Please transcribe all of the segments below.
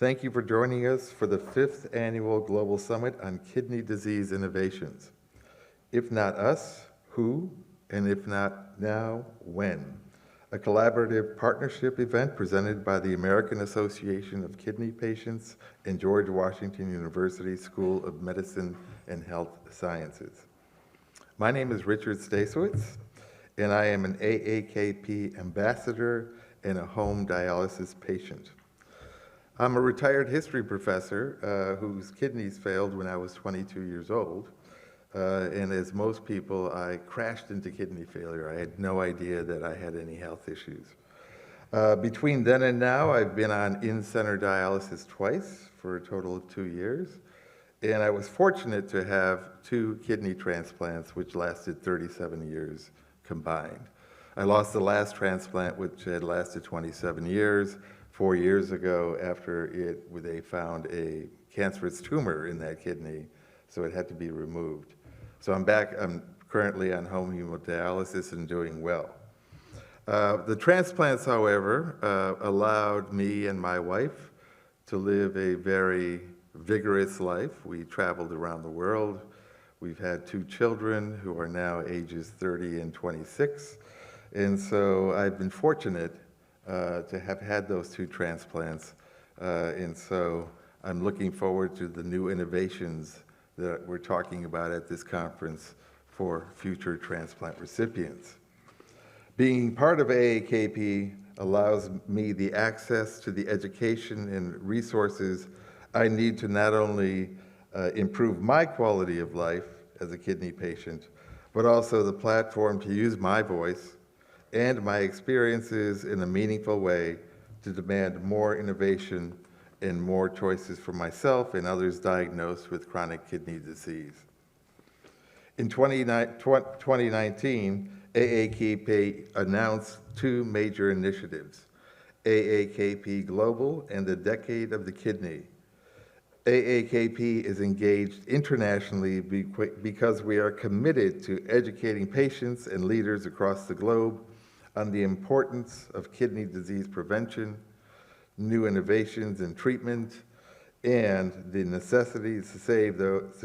Thank you for joining us for the 5th Annual Global Summit on Kidney Disease Innovations. If not us, who? And if not now, when? A collaborative partnership event presented by the American Association of Kidney Patients and George Washington University School of Medicine and Health Sciences. My name is Richard Stacewicz, and I am an AAKP Ambassador and a home dialysis patient. I'm a retired history professor whose kidneys failed when I was 22 years old. And as most people, I crashed into kidney failure. I had no idea that I had any health issues. Between then and now, I've been on in-center dialysis twice for a total of 2 years. And I was fortunate to have 2 kidney transplants, which lasted 37 years combined. I lost the last transplant, which had lasted 27 years, 4 years ago after they found a cancerous tumor in that kidney, so it had to be removed. So I'm back. I'm currently on home hemodialysis and doing well. The transplants, however, allowed me and my wife to live a very vigorous life. We traveled around the world. We've had 2 children who are now ages 30 and 26. And so I've been fortunate to have had those 2 transplants. And so I'm looking forward to the new innovations that we're talking about at this conference for future transplant recipients. Being part of AAKP allows me the access to the education and resources I need to not only improve my quality of life as a kidney patient, but also the platform to use my voice and my experiences in a meaningful way to demand more innovation and more choices for myself and others diagnosed with chronic kidney disease. In 2019, AAKP announced 2 major initiatives, AAKP Global and the Decade of the Kidney. AAKP is engaged internationally because we are committed to educating patients and leaders across the globe on the importance of kidney disease prevention, new innovations in treatment, and the necessity to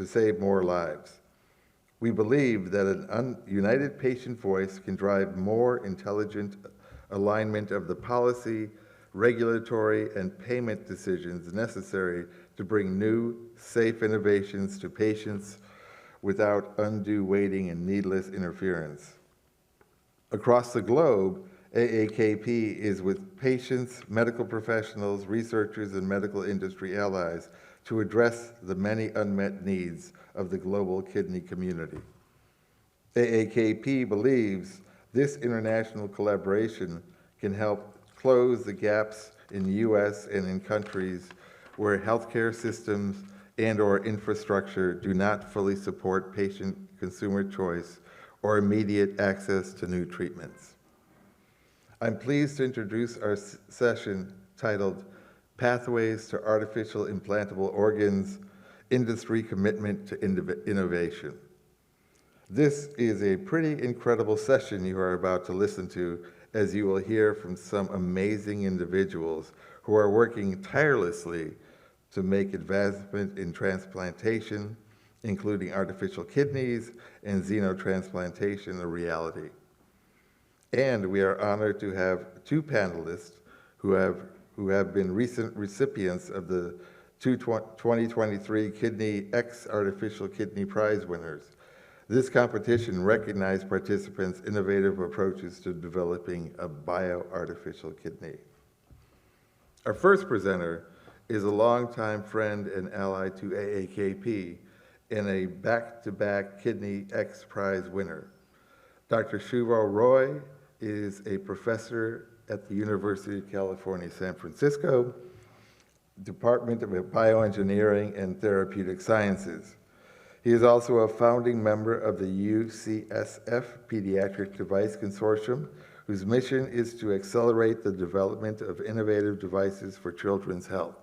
save more lives. We believe that an united patient voice can drive more intelligent alignment of the policy, regulatory, and payment decisions necessary to bring new, safe innovations to patients without undue waiting and needless interference. Across the globe, AAKP is with patients, medical professionals, researchers, and medical industry allies to address the many unmet needs of the global kidney community. AAKP believes this international collaboration can help close the gaps in the U.S. and in countries where healthcare systems and/or infrastructure do not fully support patient consumer choice or immediate access to new treatments. I'm pleased to introduce our session titled Pathways to Artificial Implantable Organs, Industry Commitment to Innovation. This is a pretty incredible session you are about to listen to, as you will hear from some amazing individuals who are working tirelessly to make advancement in transplantation, including artificial kidneys and xenotransplantation, a reality. And we are honored to have 2 panelists who have been recent recipients of the 2023 KidneyX Artificial Kidney Prize winners. This competition recognized participants' innovative approaches to developing a bio-artificial kidney. Our first presenter is a longtime friend and ally to AAKP and a back-to-back KidneyX Prize winner. Dr. Shuvo Roy is a professor at the University of California, San Francisco, Department of Bioengineering and Therapeutic Sciences. He is also a founding member of the UCSF Pediatric Device Consortium, whose mission is to accelerate the development of innovative devices for children's health.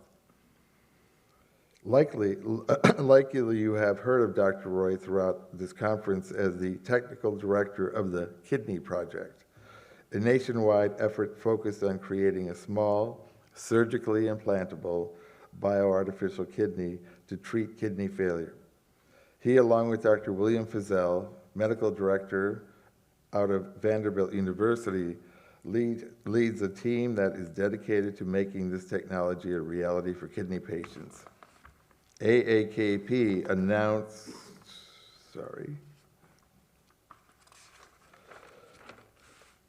Likely you have heard of Dr. Roy throughout this conference as the technical director of the Kidney Project, a nationwide effort focused on creating a small, surgically implantable, bioartificial kidney to treat kidney failure. He, along with Dr. William Fizell, medical director out of Vanderbilt University, leads a team that is dedicated to making this technology a reality for kidney patients. AAKP announced,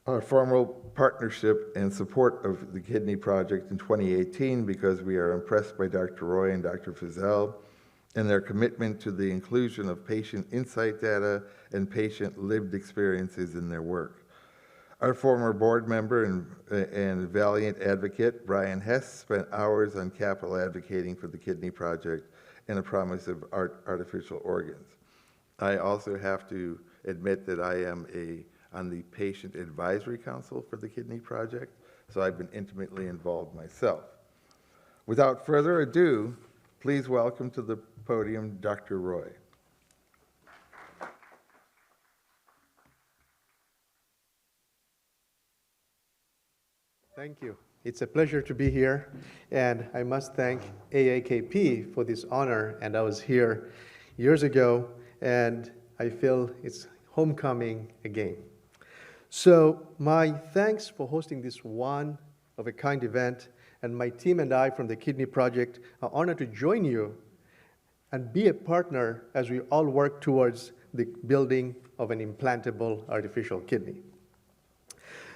our formal partnership and support of the Kidney Project in 2018 because we are impressed by Dr. Roy and Dr. Fizell and their commitment to the inclusion of patient insight data and patient lived experiences in their work. Our former board member and valiant advocate, Brian Hess, spent hours on Capitol advocating for the Kidney Project and the promise of artificial organs. I also have to admit that I am on the Patient Advisory Council for the Kidney Project, so I've been intimately involved myself. Without further ado, please welcome to the podium Dr. Roy. Thank you. It's a pleasure to be here, and I must thank AAKP for this honor. And I was here years ago, and I feel it's homecoming again. So my thanks for hosting this one-of-a-kind event, and my team and I from the Kidney Project are honored to join you and be a partner as we all work towards the building of an implantable artificial kidney.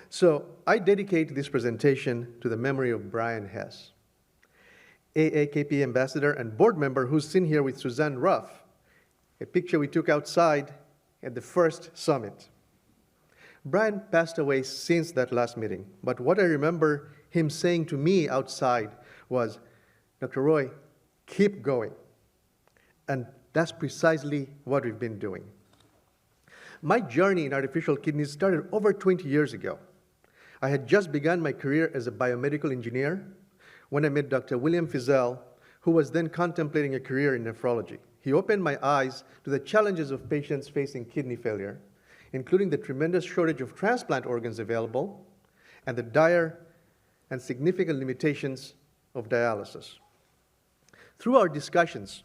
So I dedicate this presentation to the memory of Brian Hess, AAKP Ambassador and board member who's seen here with Suzanne Ruff, a picture we took outside at the first summit. Brian passed away since that last meeting, but what I remember him saying to me outside was, Dr. Roy, keep going. And that's precisely what we've been doing. My journey in artificial kidneys started over 20 years ago. I had just begun my career as a biomedical engineer when I met Dr. William Fizell, who was then contemplating a career in nephrology. He opened my eyes to the challenges of patients facing kidney failure, including the tremendous shortage of transplant organs available and the dire and significant limitations of dialysis. Through our discussions,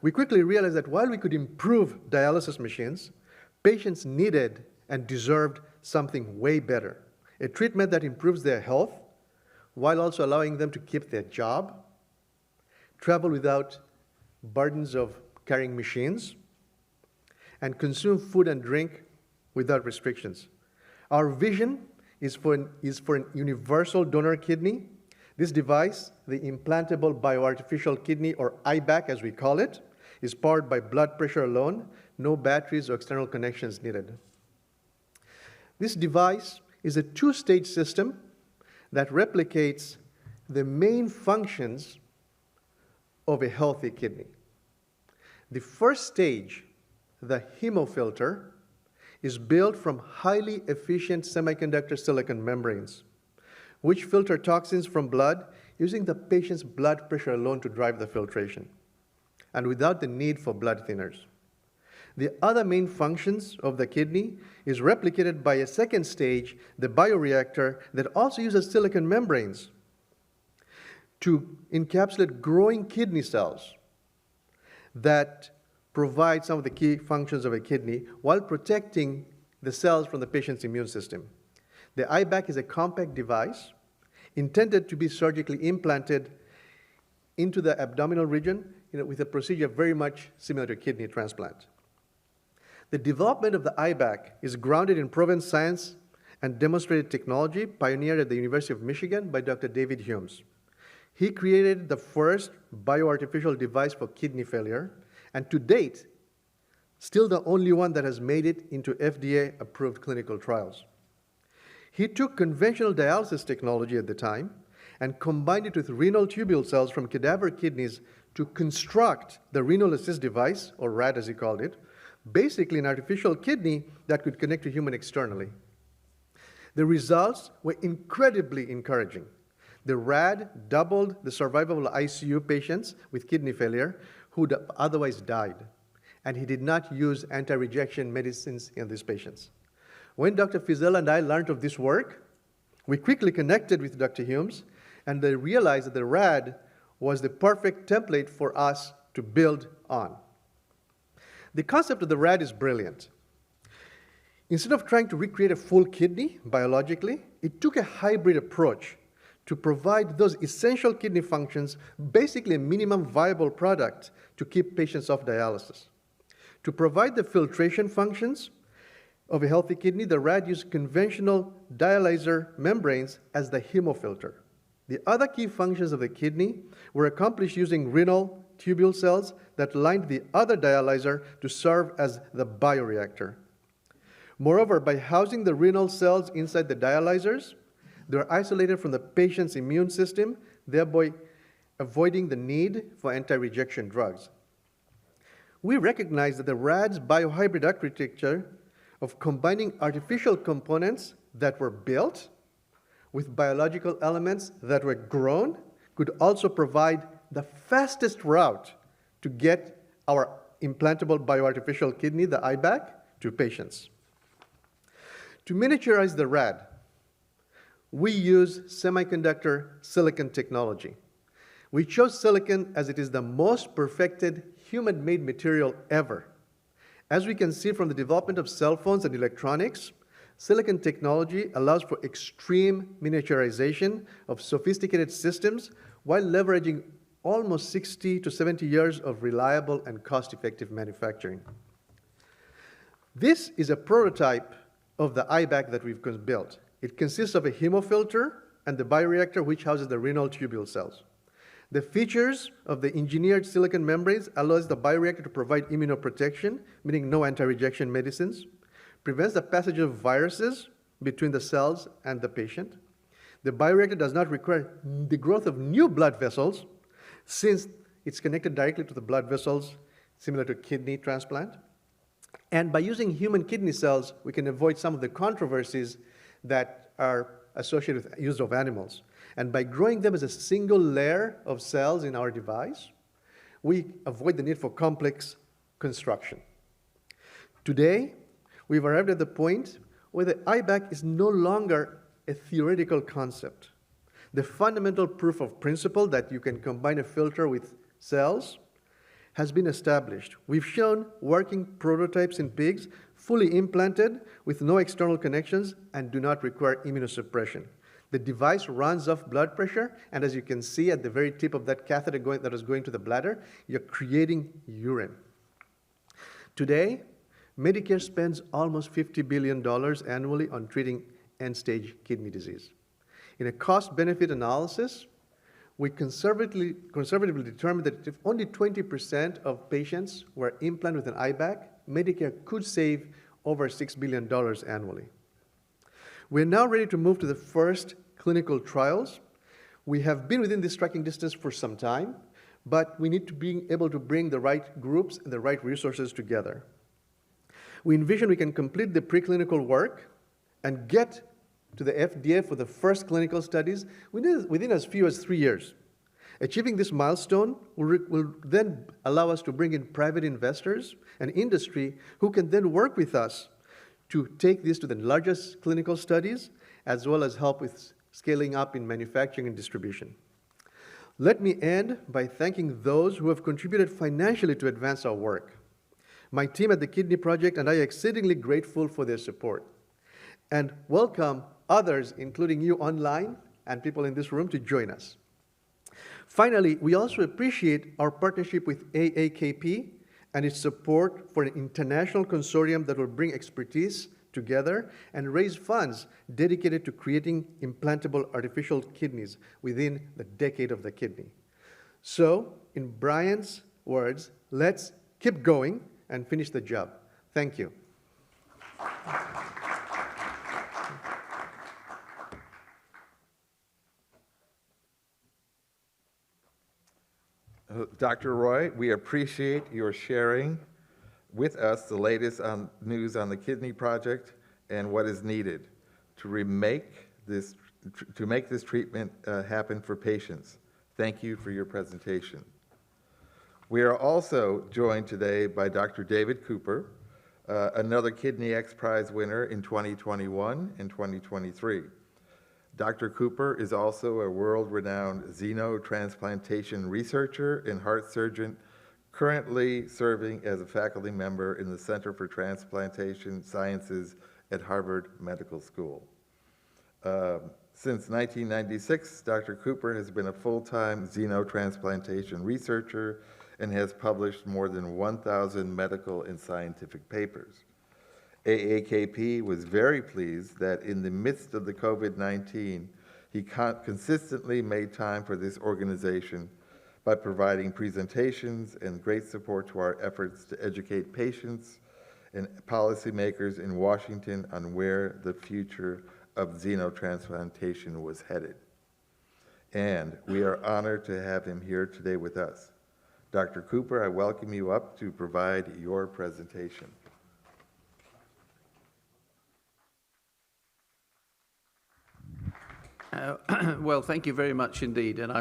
we quickly realized that while we could improve dialysis machines, patients needed and deserved something way better, a treatment that improves their health while also allowing them to keep their job, travel without burdens of carrying machines, and consume food and drink without restrictions. Our vision is for an universal donor kidney. This device, the implantable bioartificial kidney, or IBAC as we call it, is powered by blood pressure alone, no batteries or external connections needed. This device is a two-stage system that replicates the main functions of a healthy kidney. The first stage, the hemofilter, is built from highly efficient semiconductor silicon membranes, which filter toxins from blood using the patient's blood pressure alone to drive the filtration, and without the need for blood thinners. The other main functions of the kidney is replicated by a second stage, the bioreactor, that also uses silicon membranes to encapsulate growing kidney cells that provide some of the key functions of a kidney while protecting the cells from the patient's immune system. The IBAC is a compact device intended to be surgically implanted into the abdominal region with a procedure very much similar to kidney transplant. The development of the IBAC is grounded in proven science and demonstrated technology pioneered at the University of Michigan by Dr. David Humes. He created the first bioartificial device for kidney failure, and to date, still the only one that has made it into FDA-approved clinical trials. He took conventional dialysis technology at the time and combined it with renal tubule cells from cadaver kidneys to construct the renal assist device, or RAD as he called it, basically an artificial kidney that could connect to human externally. The results were incredibly encouraging. The RAD doubled the survival of ICU patients with kidney failure who would otherwise died, and he did not use anti-rejection medicines in these patients. When Dr. Fizell and I learned of this work, we quickly connected with Dr. Humes, and they realized that the RAD was the perfect template for us to build on. The concept of the rad is brilliant. Instead of trying to recreate a full kidney biologically, it took a hybrid approach to provide those essential kidney functions, basically a minimum viable product to keep patients off dialysis. To provide the filtration functions of a healthy kidney, the rad used conventional dialyzer membranes as the hemofilter. The other key functions of the kidney were accomplished using renal tubule cells that lined the other dialyzer to serve as the bioreactor. Moreover, by housing the renal cells inside the dialyzers, they are isolated from the patient's immune system, thereby avoiding the need for anti-rejection drugs. We recognize that the RAD's biohybrid architecture of combining artificial components that were built with biological elements that were grown could also provide the fastest route to get our implantable bioartificial kidney, the IBAC, to patients. To miniaturize the RAD, we use semiconductor silicon technology. We chose silicon as it is the most perfected human-made material ever. As we can see from the development of cell phones and electronics, silicon technology allows for extreme miniaturization of sophisticated systems while leveraging almost 60 to 70 years of reliable and cost-effective manufacturing. This is a prototype of the IBAC that we've built. It consists of a hemofilter and the bioreactor, which houses the renal tubule cells. The features of the engineered silicon membranes allows the bioreactor to provide immunoprotection, meaning no anti-rejection medicines, prevents the passage of viruses between the cells and the patient. The bioreactor does not require the growth of new blood vessels, since it's connected directly to the blood vessels, similar to kidney transplant. And by using human kidney cells, we can avoid some of the controversies that are associated with use of animals. And by growing them as a single layer of cells in our device, we avoid the need for complex construction. Today, we've arrived at the point where the IBAC is no longer a theoretical concept. The fundamental proof of principle that you can combine a filter with cells has been established. We've shown working prototypes in pigs, fully implanted with no external connections and do not require immunosuppression. The device runs off blood pressure, and as you can see at the very tip of that catheter that is going to the bladder, you're creating urine. Today, Medicare spends almost $50 billion annually on treating end-stage kidney disease. In a cost-benefit analysis, we conservatively determined that if only 20% of patients were implanted with an IBAC, Medicare could save over $6 billion annually. We're now ready to move to the first clinical trials. We have been within this striking distance for some time, but we need to be able to bring the right groups and the right resources together. We envision we can complete the preclinical work and get to the FDA for the first clinical studies within as few as 3 years. Achieving this milestone will then allow us to bring in private investors and industry who can then work with us to take this to the largest clinical studies, as well as help with scaling up in manufacturing and distribution. Let me end by thanking those who have contributed financially to advance our work. My team at the Kidney Project and I are exceedingly grateful for their support, and welcome others, including you online and people in this room, to join us. Finally, we also appreciate our partnership with AAKP and its support for an international consortium that will bring expertise together and raise funds dedicated to creating implantable artificial kidneys within the decade of the kidney. So, in Brian's words, let's keep going and finish the job. Thank you. Dr. Roy, we appreciate your sharing with us the latest news on the Kidney Project and what is needed to make this treatment happen for patients. Thank you for your presentation. We are also joined today by Dr. David Cooper, another KidneyX Prize winner in 2021 and 2023. Dr. Cooper is also a world-renowned xenotransplantation researcher and heart surgeon, currently serving as a faculty member in the Center for Transplantation Sciences at Harvard Medical School. Since 1996, Dr. Cooper has been a full-time xenotransplantation researcher and has published more than 1,000 medical and scientific papers. AAKP was very pleased that in the midst of the COVID-19, he consistently made time for this organization by providing presentations and great support to our efforts to educate patients and policymakers in Washington on where the future of xenotransplantation was headed. And we are honored to have him here today with us. Dr. Cooper, I welcome you up to provide your presentation. Well, thank you very much indeed, and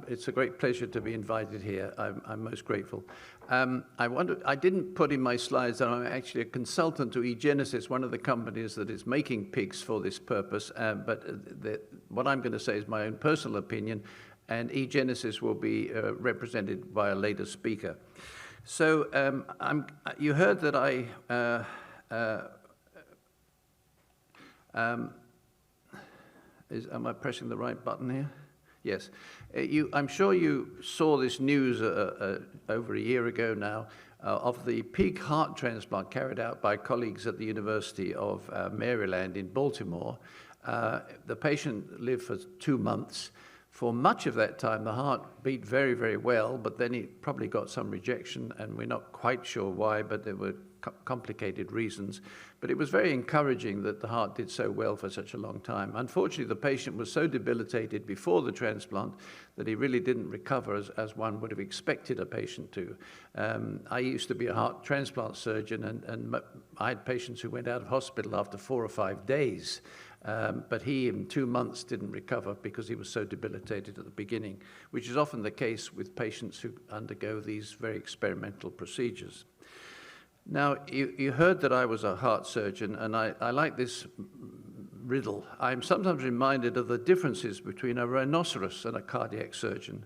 it's a great pleasure to be invited here. I'm most grateful. I didn't put in my slides that I'm actually a consultant to eGenesis, one of the companies that is making pigs for this purpose, but what I'm going to say is my own personal opinion, and eGenesis will be represented by a later speaker. So you heard that am I pressing the right button here? Yes. I'm sure you saw this news over a year ago now of the pig heart transplant carried out by colleagues at the University of Maryland in Baltimore. The patient lived for 2 months. For much of that time, the heart beat very, very well, but then it probably got some rejection, and we're not quite sure why, but there were complicated reasons. But it was very encouraging that the heart did so well for such a long time. Unfortunately, the patient was so debilitated before the transplant that he really didn't recover as one would have expected a patient to. I used to be a heart transplant surgeon, and I had patients who went out of hospital after 4 or 5 days. But he, in 2 months, didn't recover because he was so debilitated at the beginning, which is often the case with patients who undergo these very experimental procedures. Now, you heard that I was a heart surgeon, and I like this riddle. I'm sometimes reminded of the differences between a rhinoceros and a cardiac surgeon.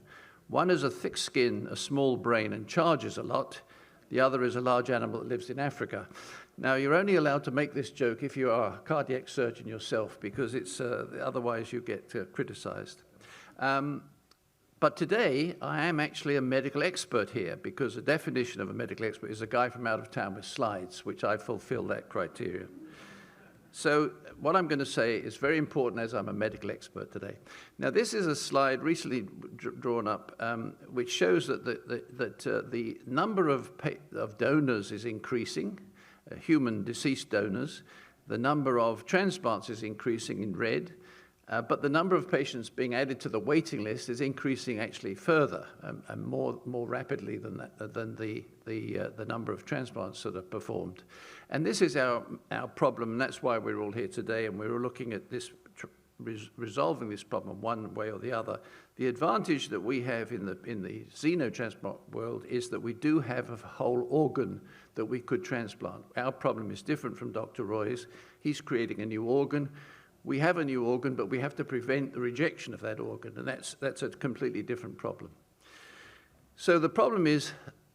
One has a thick skin, a small brain, and charges a lot. The other is a large animal that lives in Africa. Now, you're only allowed to make this joke if you are a cardiac surgeon yourself, because otherwise you get criticized. But today, I am actually a medical expert here, because the definition of a medical expert is a guy from out of town with slides, which I fulfill that criteria. So what I'm going to say is very important, as I'm a medical expert today. Now, this is a slide recently drawn up, which shows that the number of donors is increasing, human deceased donors. The number of transplants is increasing in red, but the number of patients being added to the waiting list is increasing actually further and more rapidly than the number of transplants that are performed. And this is our problem, and that's why we're all here today, and we're looking at this, resolving this problem one way or the other. The advantage that we have in the xenotransplant world is that we do have a whole organ that we could transplant. Our problem is different from Dr. Roy's. He's creating a new organ. We have a new organ, but we have to prevent the rejection of that organ, and that's a completely different problem. So the problem is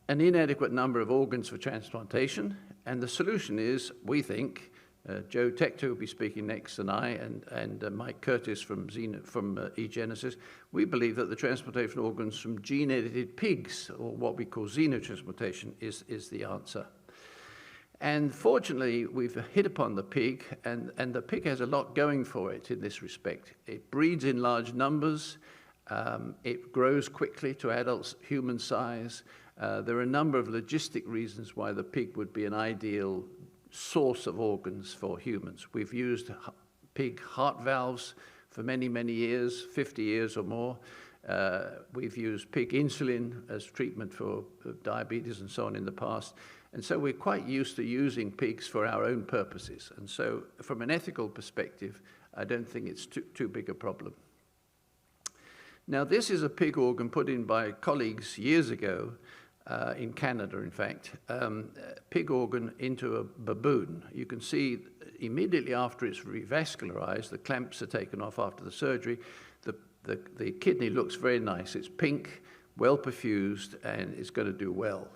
an inadequate number of organs for transplantation, and the solution is, we think, Joe Tector will be speaking next, and I, and Mike Curtis from eGenesis, we believe that the transplantation of organs from gene-edited pigs, or what we call xenotransplantation, is the answer. And fortunately, we've hit upon the pig, and the pig has a lot going for it in this respect. It breeds in large numbers, it grows quickly to adult human size. There are a number of logistic reasons why the pig would be an ideal source of organs for humans. We've used pig heart valves for many, many years, 50 years or more. We've used pig insulin as treatment for diabetes and so on in the past. And so we're quite used to using pigs for our own purposes. And so from an ethical perspective, I don't think it's too big a problem. Now, this is a pig organ put in by colleagues years ago. in Canada, in fact, pig organ into a baboon. You can see immediately after it's revascularized, the clamps are taken off after the surgery. The kidney looks very nice. It's pink, well perfused, and it's going to do well.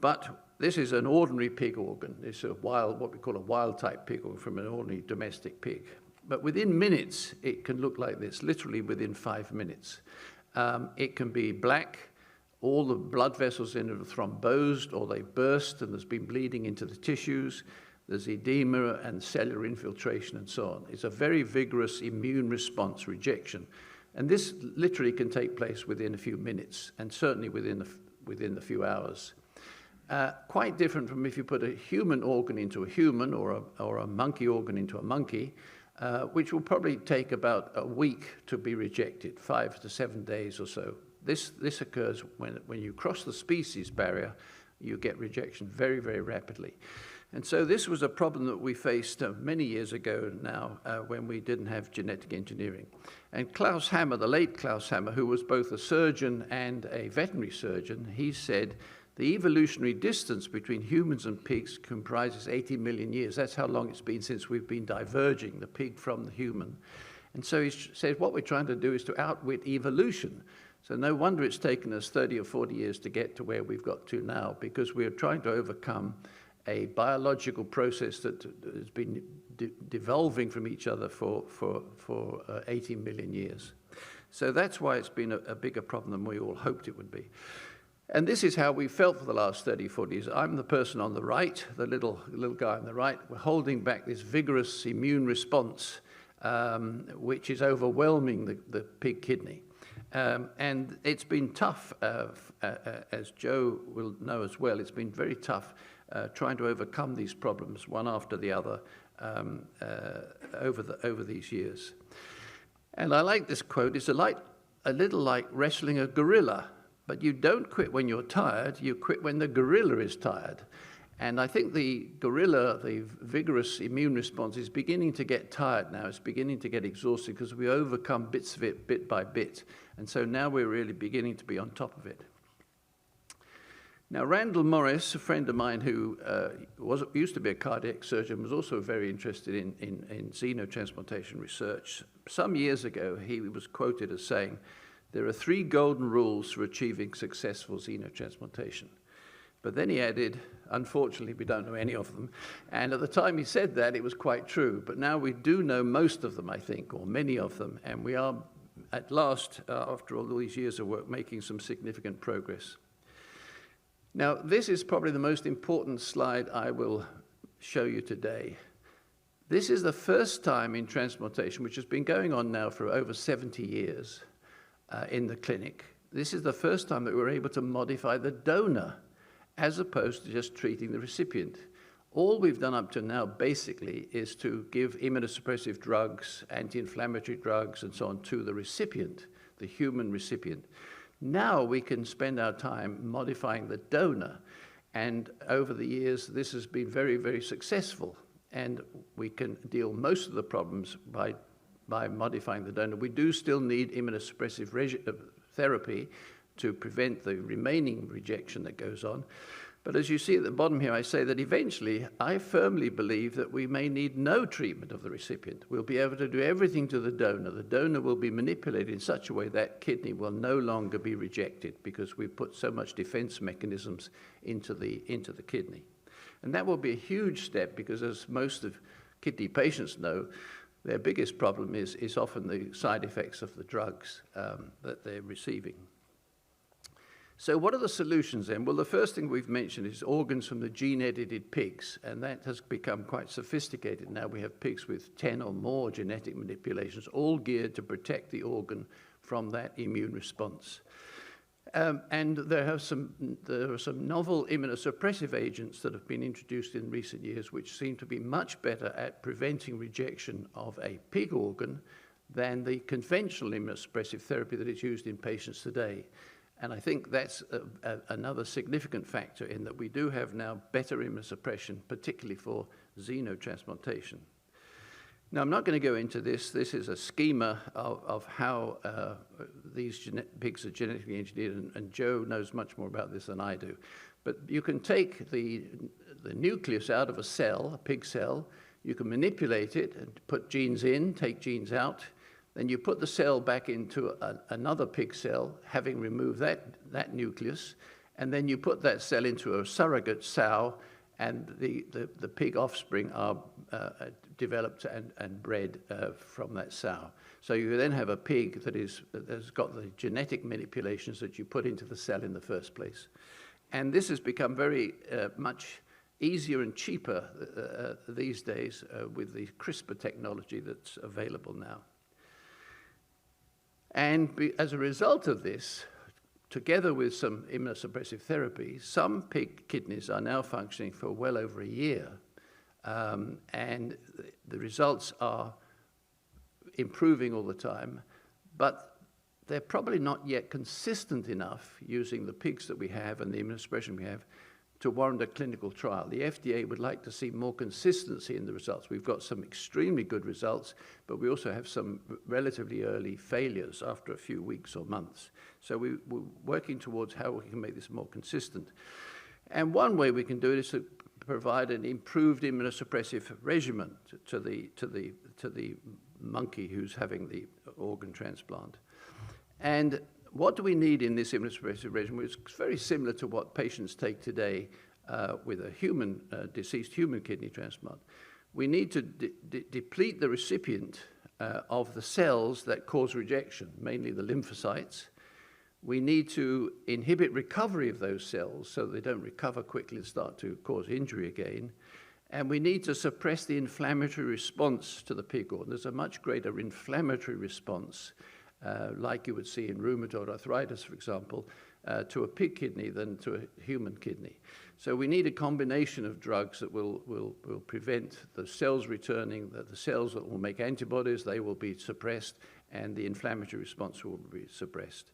But this is an ordinary pig organ. It's a wild, what we call a wild-type pig organ from an ordinary domestic pig. But within minutes, it can look like this, literally within 5 minutes. It can be black. All the blood vessels in it are thrombosed, or they burst, and there's been bleeding into the tissues. There's edema and cellular infiltration and so on. It's a very vigorous immune response rejection. And this literally can take place within a few minutes, and certainly within a few hours. Quite different from if you put a human organ into a human, or a monkey organ into a monkey, which will probably take about a week to be rejected, 5 to 7 days or so. This occurs when you cross the species barrier, you get rejection very, very rapidly. And so this was a problem that we faced many years ago now when we didn't have genetic engineering. And Klaus Hammer, the late Klaus Hammer, who was both a surgeon and a veterinary surgeon, he said, the evolutionary distance between humans and pigs comprises 80 million years. That's how long it's been since we've been diverging the pig from the human. And so he said, what we're trying to do is to outwit evolution. So no wonder it's taken us 30 or 40 years to get to where we've got to now, because we're trying to overcome a biological process that has been devolving from each other for 80 million years. So that's why it's been a bigger problem than we all hoped it would be. And this is how we felt for the last 30, 40 years. I'm the person on the right, the little guy on the right. We're holding back this vigorous immune response, which is overwhelming the pig kidney. And it's been tough, as Joe will know as well, it's been very tough trying to overcome these problems one after the other over these years. And I like this quote, it's a little like wrestling a gorilla, but you don't quit when you're tired, you quit when the gorilla is tired. And I think the gorilla, the vigorous immune response, is beginning to get tired now. It's beginning to get exhausted because we overcome bits of it bit by bit. And so now we're really beginning to be on top of it. Now, Randall Morris, a friend of mine who used to be a cardiac surgeon, was also very interested in xenotransplantation research. Some years ago, he was quoted as saying, there are 3 golden rules for achieving successful xenotransplantation. But then he added, unfortunately, we don't know any of them. And at the time he said that, it was quite true. But now we do know most of them, I think, or many of them. And we are, at last, after all these years of work, making some significant progress. Now, this is probably the most important slide I will show you today. This is the first time in transplantation, which has been going on now for over 70 years in the clinic. This is the first time that we're able to modify the donor as opposed to just treating the recipient. All we've done up to now, basically, is to give immunosuppressive drugs, anti-inflammatory drugs, and so on to the recipient, the human recipient. Now we can spend our time modifying the donor, and over the years, this has been very, very successful, and we can deal most of the problems by modifying the donor. We do still need immunosuppressive therapy to prevent the remaining rejection that goes on. But as you see at the bottom here, I say that eventually, I firmly believe that we may need no treatment of the recipient. We'll be able to do everything to the donor. The donor will be manipulated in such a way that kidney will no longer be rejected because we've put so much defense mechanisms into the kidney. And that will be a huge step because, as most of kidney patients know, their biggest problem is often the side effects of the drugs that they're receiving. So what are the solutions then? Well, the first thing we've mentioned is organs from the gene-edited pigs, and that has become quite sophisticated. Now we have pigs with 10 or more genetic manipulations, all geared to protect the organ from that immune response. And there are some novel immunosuppressive agents that have been introduced in recent years which seem to be much better at preventing rejection of a pig organ than the conventional immunosuppressive therapy that is used in patients today. And I think that's another significant factor in that we do have now better immunosuppression, particularly for xenotransplantation. Now, I'm not going to go into this. This is a schema of how these pigs are genetically engineered, and Joe knows much more about this than I do. But you can take the nucleus out of a cell, a pig cell, you can manipulate it and put genes in, take genes out, then you put the cell back into another pig cell, having removed that nucleus, and then you put that cell into a surrogate sow, and the pig offspring are developed and bred from that sow. So you then have a pig that has got the genetic manipulations that you put into the cell in the first place. And this has become very much easier and cheaper these days with the CRISPR technology that's available now. And as a result of this, together with some immunosuppressive therapy, some pig kidneys are now functioning for well over a year. And the results are improving all the time, but they're probably not yet consistent enough using the pigs that we have and the immunosuppression we have to warrant a clinical trial. The FDA would like to see more consistency in the results. We've got some extremely good results, but we also have some relatively early failures after a few weeks or months. So we're working towards how we can make this more consistent. And one way we can do it is to provide an improved immunosuppressive regimen to the monkey who's having the organ transplant. And what do we need in this immunosuppressive regimen? It's very similar to what patients take today with a deceased human kidney transplant. We need to deplete the recipient of the cells that cause rejection, mainly the lymphocytes. We need to inhibit recovery of those cells so they don't recover quickly and start to cause injury again. And we need to suppress the inflammatory response to the pig organ. There's a much greater inflammatory response like you would see in rheumatoid arthritis, for example, to a pig kidney than to a human kidney. So we need a combination of drugs that will prevent the cells returning, the cells that will make antibodies, they will be suppressed, and the inflammatory response will be suppressed.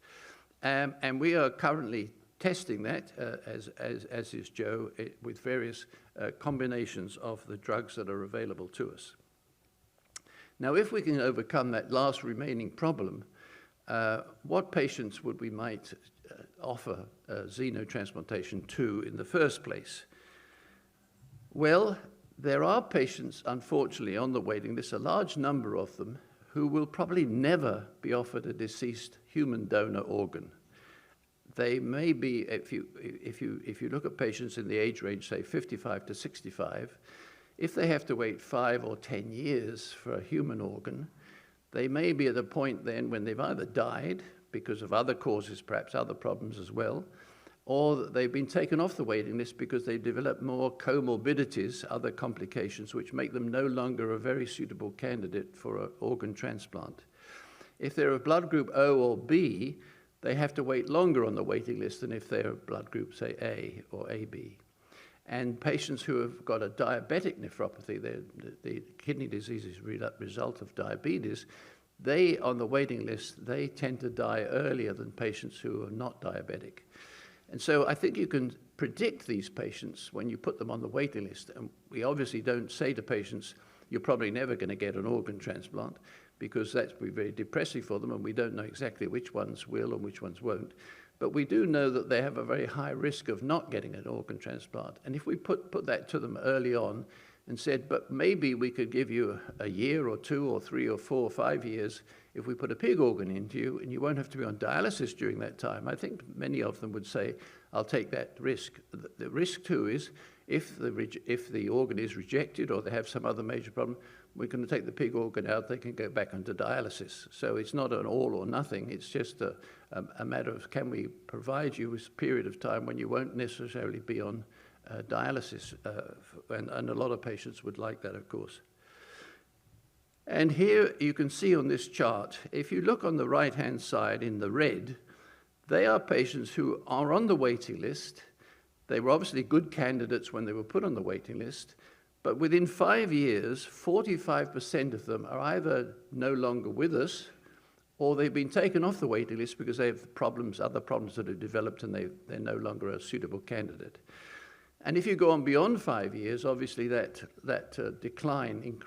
And we are currently testing that, as is Joe, with various combinations of the drugs that are available to us. Now, if we can overcome that last remaining problem, what patients would we might offer xenotransplantation to in the first place? Well, there are patients, unfortunately, on the waiting list, a large number of them, who will probably never be offered a deceased human donor organ. They may be, if you look at patients in the age range, say 55 to 65, if they have to wait 5 or 10 years for a human organ, they may be at a point then when they've either died because of other causes, perhaps other problems as well, or they've been taken off the waiting list because they've developed more comorbidities, other complications, which make them no longer a very suitable candidate for an organ transplant. If they're a blood group O or B, they have to wait longer on the waiting list than if they're blood group, say, A or AB. And patients who have got a diabetic nephropathy, the kidney disease is a result of diabetes, they, on the waiting list, they tend to die earlier than patients who are not diabetic. And so I think you can predict these patients when you put them on the waiting list. And we obviously don't say to patients, you're probably never going to get an organ transplant, because that's be very depressing for them, and we don't know exactly which ones will and which ones won't. But we do know that they have a very high risk of not getting an organ transplant. And if we put that to them early on and said, but maybe we could give you a year or 2 or 3 or 4 or 5 years if we put a pig organ into you, and you won't have to be on dialysis during that time, I think many of them would say, I'll take that risk. The risk too is if the organ is rejected or they have some other major problem, we're going to take the pig organ out, they can go back onto dialysis. So it's not an all or nothing, it's just a matter of, can we provide you with a period of time when you won't necessarily be on dialysis, and a lot of patients would like that, of course. And here you can see on this chart, if you look on the right-hand side in the red, they are patients who are on the waiting list. They were obviously good candidates when they were put on the waiting list, but within 5 years, 45% of them are either no longer with us, or they've been taken off the waiting list because they have problems, other problems that have developed, and they're no longer a suitable candidate. And if you go on beyond 5 years, obviously that decline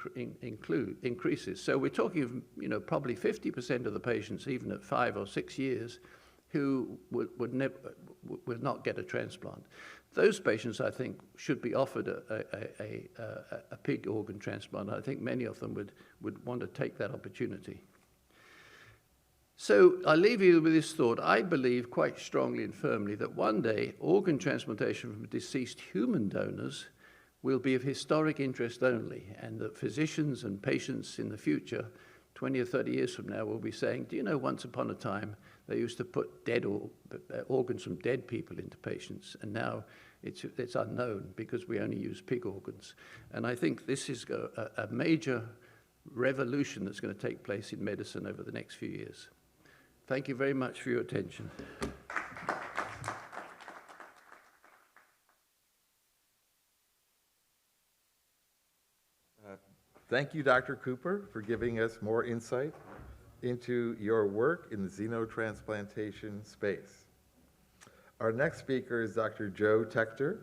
increases. So we're talking of, probably 50% of the patients, even at 5 or 6 years, who would not get a transplant. Those patients, I think, should be offered a pig organ transplant. I think many of them would want to take that opportunity. So I leave you with this thought. I believe quite strongly and firmly that one day organ transplantation from deceased human donors will be of historic interest only, and that physicians and patients in the future, 20 or 30 years from now, will be saying, do you know, once upon a time they used to put organs from dead people into patients, and now it's unknown because we only use pig organs. And I think this is a major revolution that's going to take place in medicine over the next few years. Thank you very much for your attention. Thank you, Dr. Cooper, for giving us more insight into your work in the xenotransplantation space. Our next speaker is Dr. Joe Tector.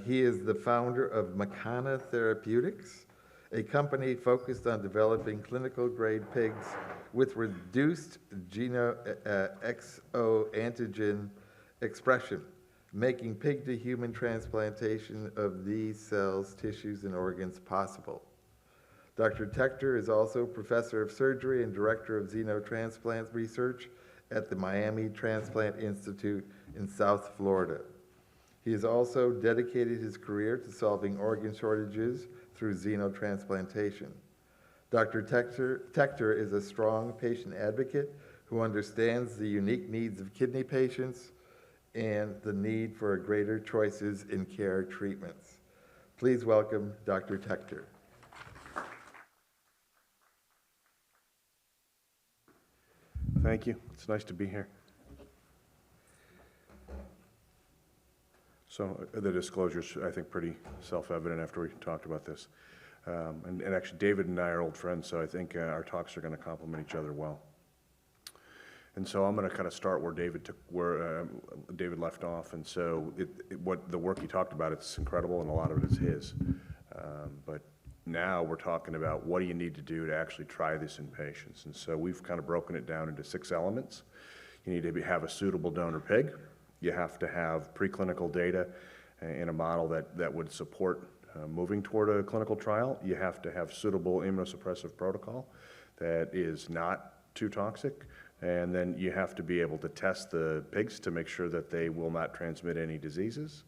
He is the founder of Makana Therapeutics, a company focused on developing clinical-grade pigs with reduced exoantigen expression, making pig-to-human transplantation of these cells, tissues, and organs possible. Dr. Tector is also professor of surgery and director of xenotransplant research at the Miami Transplant Institute in South Florida. He has also dedicated his career to solving organ shortages through xenotransplantation. Dr. Tector is a strong patient advocate who understands the unique needs of kidney patients and the need for greater choices in care treatments. Please welcome Dr. Tector. Thank you. It's nice to be here. So the disclosure's, I think, pretty self-evident after we talked about this. And actually, David and I are old friends, so I think our talks are going to complement each other well. And so I'm going to kind of start where David left off. And so what the work he talked about, it's incredible, and a lot of it is his. But now we're talking about what do you need to do to actually try this in patients. And so we've kind of broken it down into 6 elements. You need to have a suitable donor pig. You have to have preclinical data in a model that would support moving toward a clinical trial. You have to have suitable immunosuppressive protocol that is not too toxic. And then you have to be able to test the pigs to make sure that they will not transmit any diseases.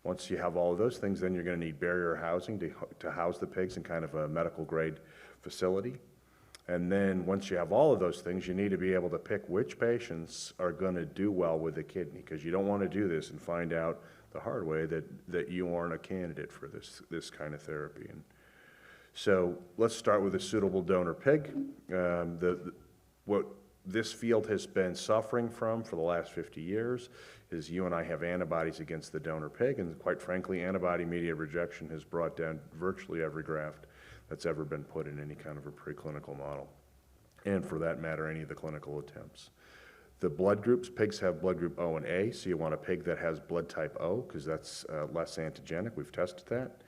Once you have all of those things, then you're going to need barrier housing to house the pigs in kind of a medical grade facility. And then once you have all of those things, you need to be able to pick which patients are going to do well with the kidney, because you don't want to do this and find out the hard way that you aren't a candidate for this kind of therapy. And so let's start with a suitable donor pig. What this field has been suffering from for the last 50 years is you and I have antibodies against the donor pig, and quite frankly, antibody-mediated rejection has brought down virtually every graft that's ever been put in any kind of a preclinical model, and for that matter, any of the clinical attempts. The blood groups, pigs have blood group O and A, so you want a pig that has blood type O, because that's less antigenic. We've tested that.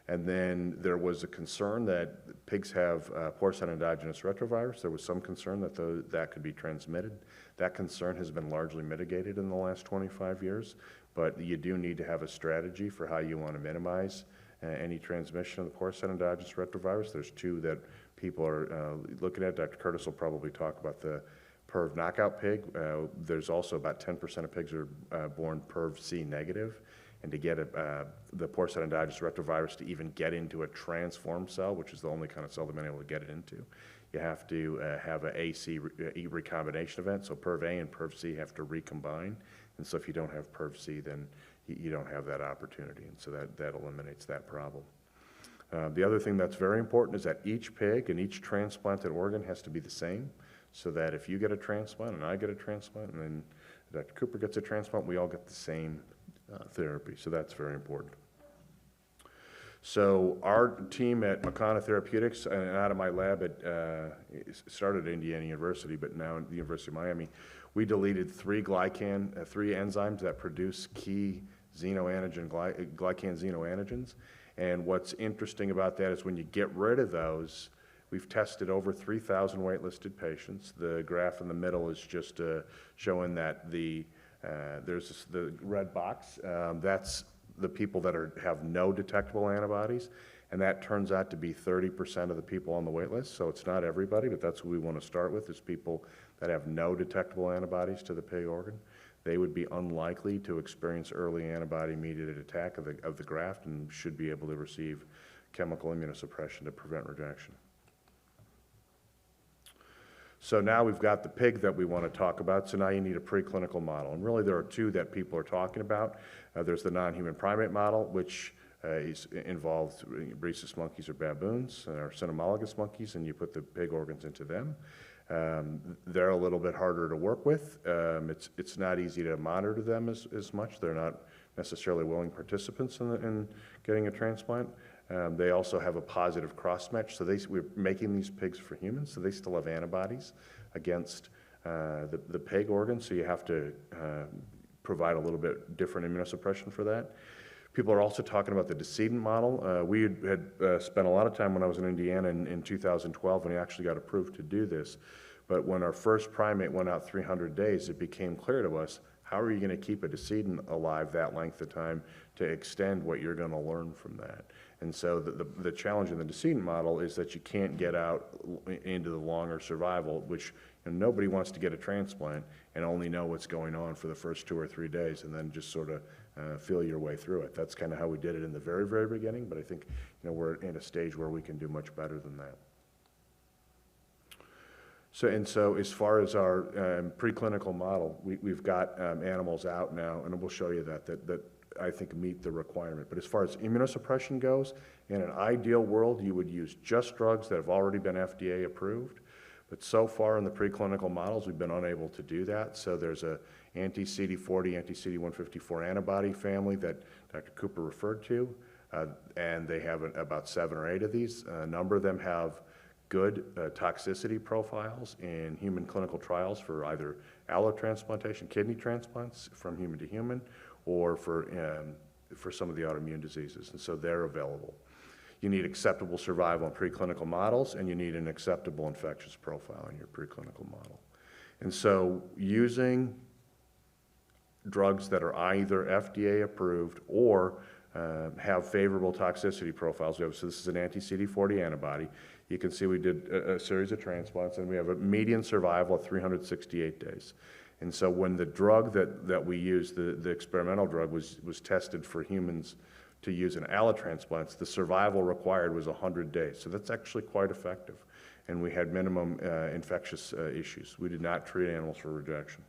And then there was a concern that pigs have porcine endogenous retrovirus. There was some concern that that could be transmitted. That concern has been largely mitigated in the last 25 years, but you do need to have a strategy for how you want to minimize any transmission of the porcine endogenous retrovirus. There's 2 that people are looking at. Dr. Curtis will probably talk about the PERV knockout pig. There's also about 10% of pigs are born PERV C negative. And to get the porcine endogenous retrovirus to even get into a transformed cell, which is the only kind of cell they've been able to get it into, you have to have an AC recombination event. So PERV A and PERV C have to recombine. And so if you don't have PERV C, then you don't have that opportunity. And so that eliminates that problem. The other thing that's very important is that each pig and each transplanted organ has to be the same, so that if you get a transplant and I get a transplant and then Dr. Cooper gets a transplant, we all get the same therapy. So that's very important. So our team at Makana Therapeutics, and out of my lab started at Indiana University, but now at the University of Miami, we deleted 3 enzymes that produce key glycan xenoantigens. And what's interesting about that is when you get rid of those, we've tested over 3,000 waitlisted patients. The graph in the middle is just showing that there's the red box. That's the people that have no detectable antibodies, and that turns out to be 30% of the people on the wait list. So it's not everybody, but that's who we want to start with, is people that have no detectable antibodies to the pig organ. They would be unlikely to experience early antibody-mediated attack of the graft and should be able to receive chemical immunosuppression to prevent rejection. So now we've got the pig that we want to talk about, so now you need a preclinical model. And really there are two that people are talking about. There's the non-human primate model, which involves rhesus monkeys or baboons, or cynomolgus monkeys, and you put the pig organs into them. They're a little bit harder to work with. It's not easy to monitor them as much. They're not necessarily willing participants in getting a transplant. They also have a positive cross-match, so we're making these pigs for humans, so they still have antibodies against the pig organ, so you have to provide a little bit different immunosuppression for that. People are also talking about the decedent model. We had spent a lot of time when I was in Indiana in 2012 when we actually got approved to do this. But when our first primate went out 300 days, it became clear to us, how are you going to keep a decedent alive that length of time to extend what you're going to learn from that? And so the challenge in the decedent model is that you can't get out into the longer survival, which nobody wants to get a transplant and only know what's going on for the first 2 or 3 days and then just sort of feel your way through it. That's kind of how we did it in the very, very beginning, but I think we're in a stage where we can do much better than that. So as far as our preclinical model, we've got animals out now, and we'll show you that I think meet the requirement. But as far as immunosuppression goes, in an ideal world, you would use just drugs that have already been FDA approved. But so far in the preclinical models, we've been unable to do that. So there's a anti-CD40, anti-CD154 antibody family that Dr. Cooper referred to, and they have about 7 or 8 of these. A number of them have good toxicity profiles in human clinical trials for either allotransplantation, kidney transplants from human to human, or for some of the autoimmune diseases, and so they're available. You need acceptable survival in preclinical models, and you need an acceptable infectious profile in your preclinical model. And so using drugs that are either FDA approved or have favorable toxicity profiles. So this is an anti-CD40 antibody. You can see we did a series of transplants, and we have a median survival of 368 days. And so when the drug that we used, the experimental drug, was tested for humans to use in allotransplants, the survival required was 100 days. So that's actually quite effective. And we had minimum infectious issues. We did not treat animals for rejection.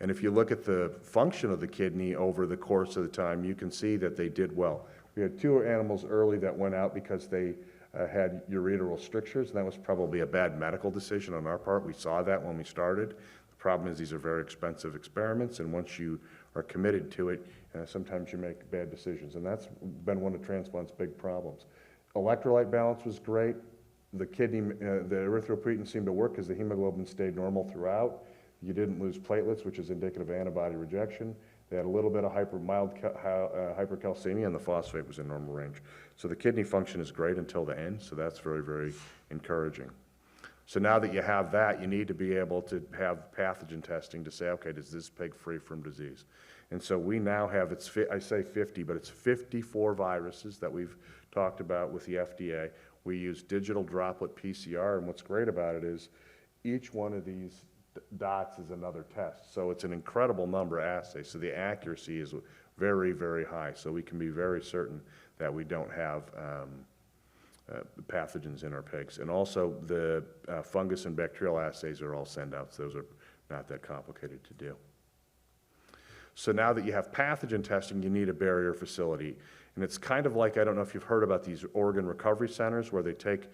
And if you look at the function of the kidney over the course of the time, you can see that they did well. We had 2 animals early that went out because they had ureteral strictures, and that was probably a bad medical decision on our part. We saw that when we started. The problem is these are very expensive experiments, and once you are committed to it, sometimes you make bad decisions, and that's been one of transplant's big problems. Electrolyte balance was great. The kidney, the erythropoietin seemed to work because the hemoglobin stayed normal throughout. You didn't lose platelets, which is indicative of antibody rejection. They had a little bit of mild hypercalcemia, and the phosphate was in normal range. So the kidney function is great until the end, so that's very, very encouraging. So now that you have that, you need to be able to have pathogen testing to say, okay, is this pig free from disease? And so we now have, I say 50, but it's 54 viruses that we've talked about with the FDA. We use digital droplet PCR, and what's great about it is each one of these dots is another test. So it's an incredible number of assays. So the accuracy is very, very high. So we can be very certain that we don't have pathogens in our pigs. And also the fungus and bacterial assays are all send-outs. Those are not that complicated to do. So now that you have pathogen testing, you need a barrier facility. And it's kind of like, I don't know if you've heard about these organ recovery centers where they take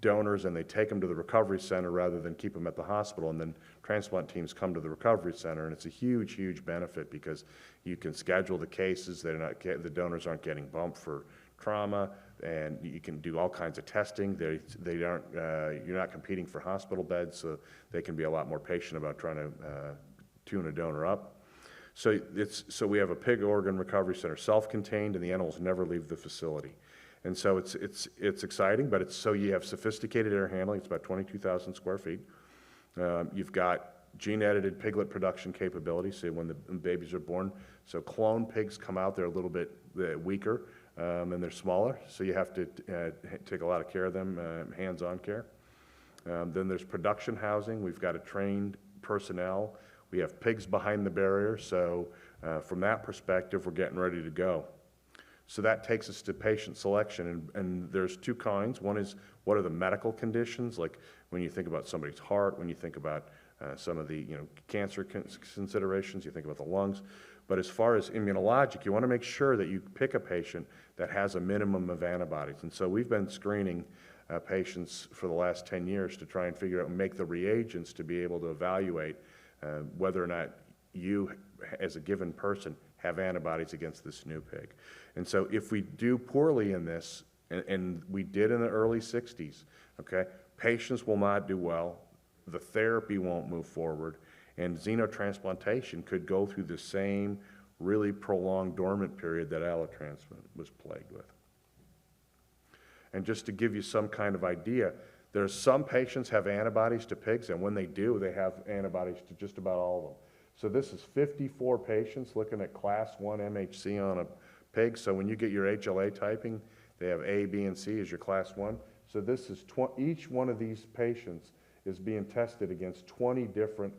donors and they take them to the recovery center rather than keep them at the hospital, and then transplant teams come to the recovery center, and it's a huge, huge benefit because you can schedule the cases. The donors aren't getting bumped for trauma, and you can do all kinds of testing. You're not competing for hospital beds, so they can be a lot more patient about trying to tune a donor up. So we have a pig organ recovery center, self-contained, and the animals never leave the facility. And so it's exciting, but so you have sophisticated air handling. It's about 22,000 square feet. You've got gene-edited piglet production capability, so when the babies are born. So clone pigs come out, they're a little bit weaker, and they're smaller, so you have to take a lot of care of them, hands-on care. Then there's production housing. We've got a trained personnel. We have pigs behind the barrier, so from that perspective, we're getting ready to go. So that takes us to patient selection, and there's two kinds. One is, what are the medical conditions, like when you think about somebody's heart, when you think about some of the cancer considerations, you think about the lungs. But as far as immunologic, you want to make sure that you pick a patient that has a minimum of antibodies. And so we've been screening patients for the last 10 years to try and figure out and make the reagents to be able to evaluate whether or not you, as a given person, have antibodies against this new pig. And so if we do poorly in this, and we did in the early 60s, okay, patients will not do well, the therapy won't move forward, and xenotransplantation could go through the same really prolonged dormant period that allotransplant was plagued with. And just to give you some kind of idea, there's some patients have antibodies to pigs, and when they do, they have antibodies to just about all of them. So this is 54 patients looking at class 1 MHC on a pig. So when you get your HLA typing, they have A, B, and C as your class 1. So this is each one of these patients is being tested against 20 different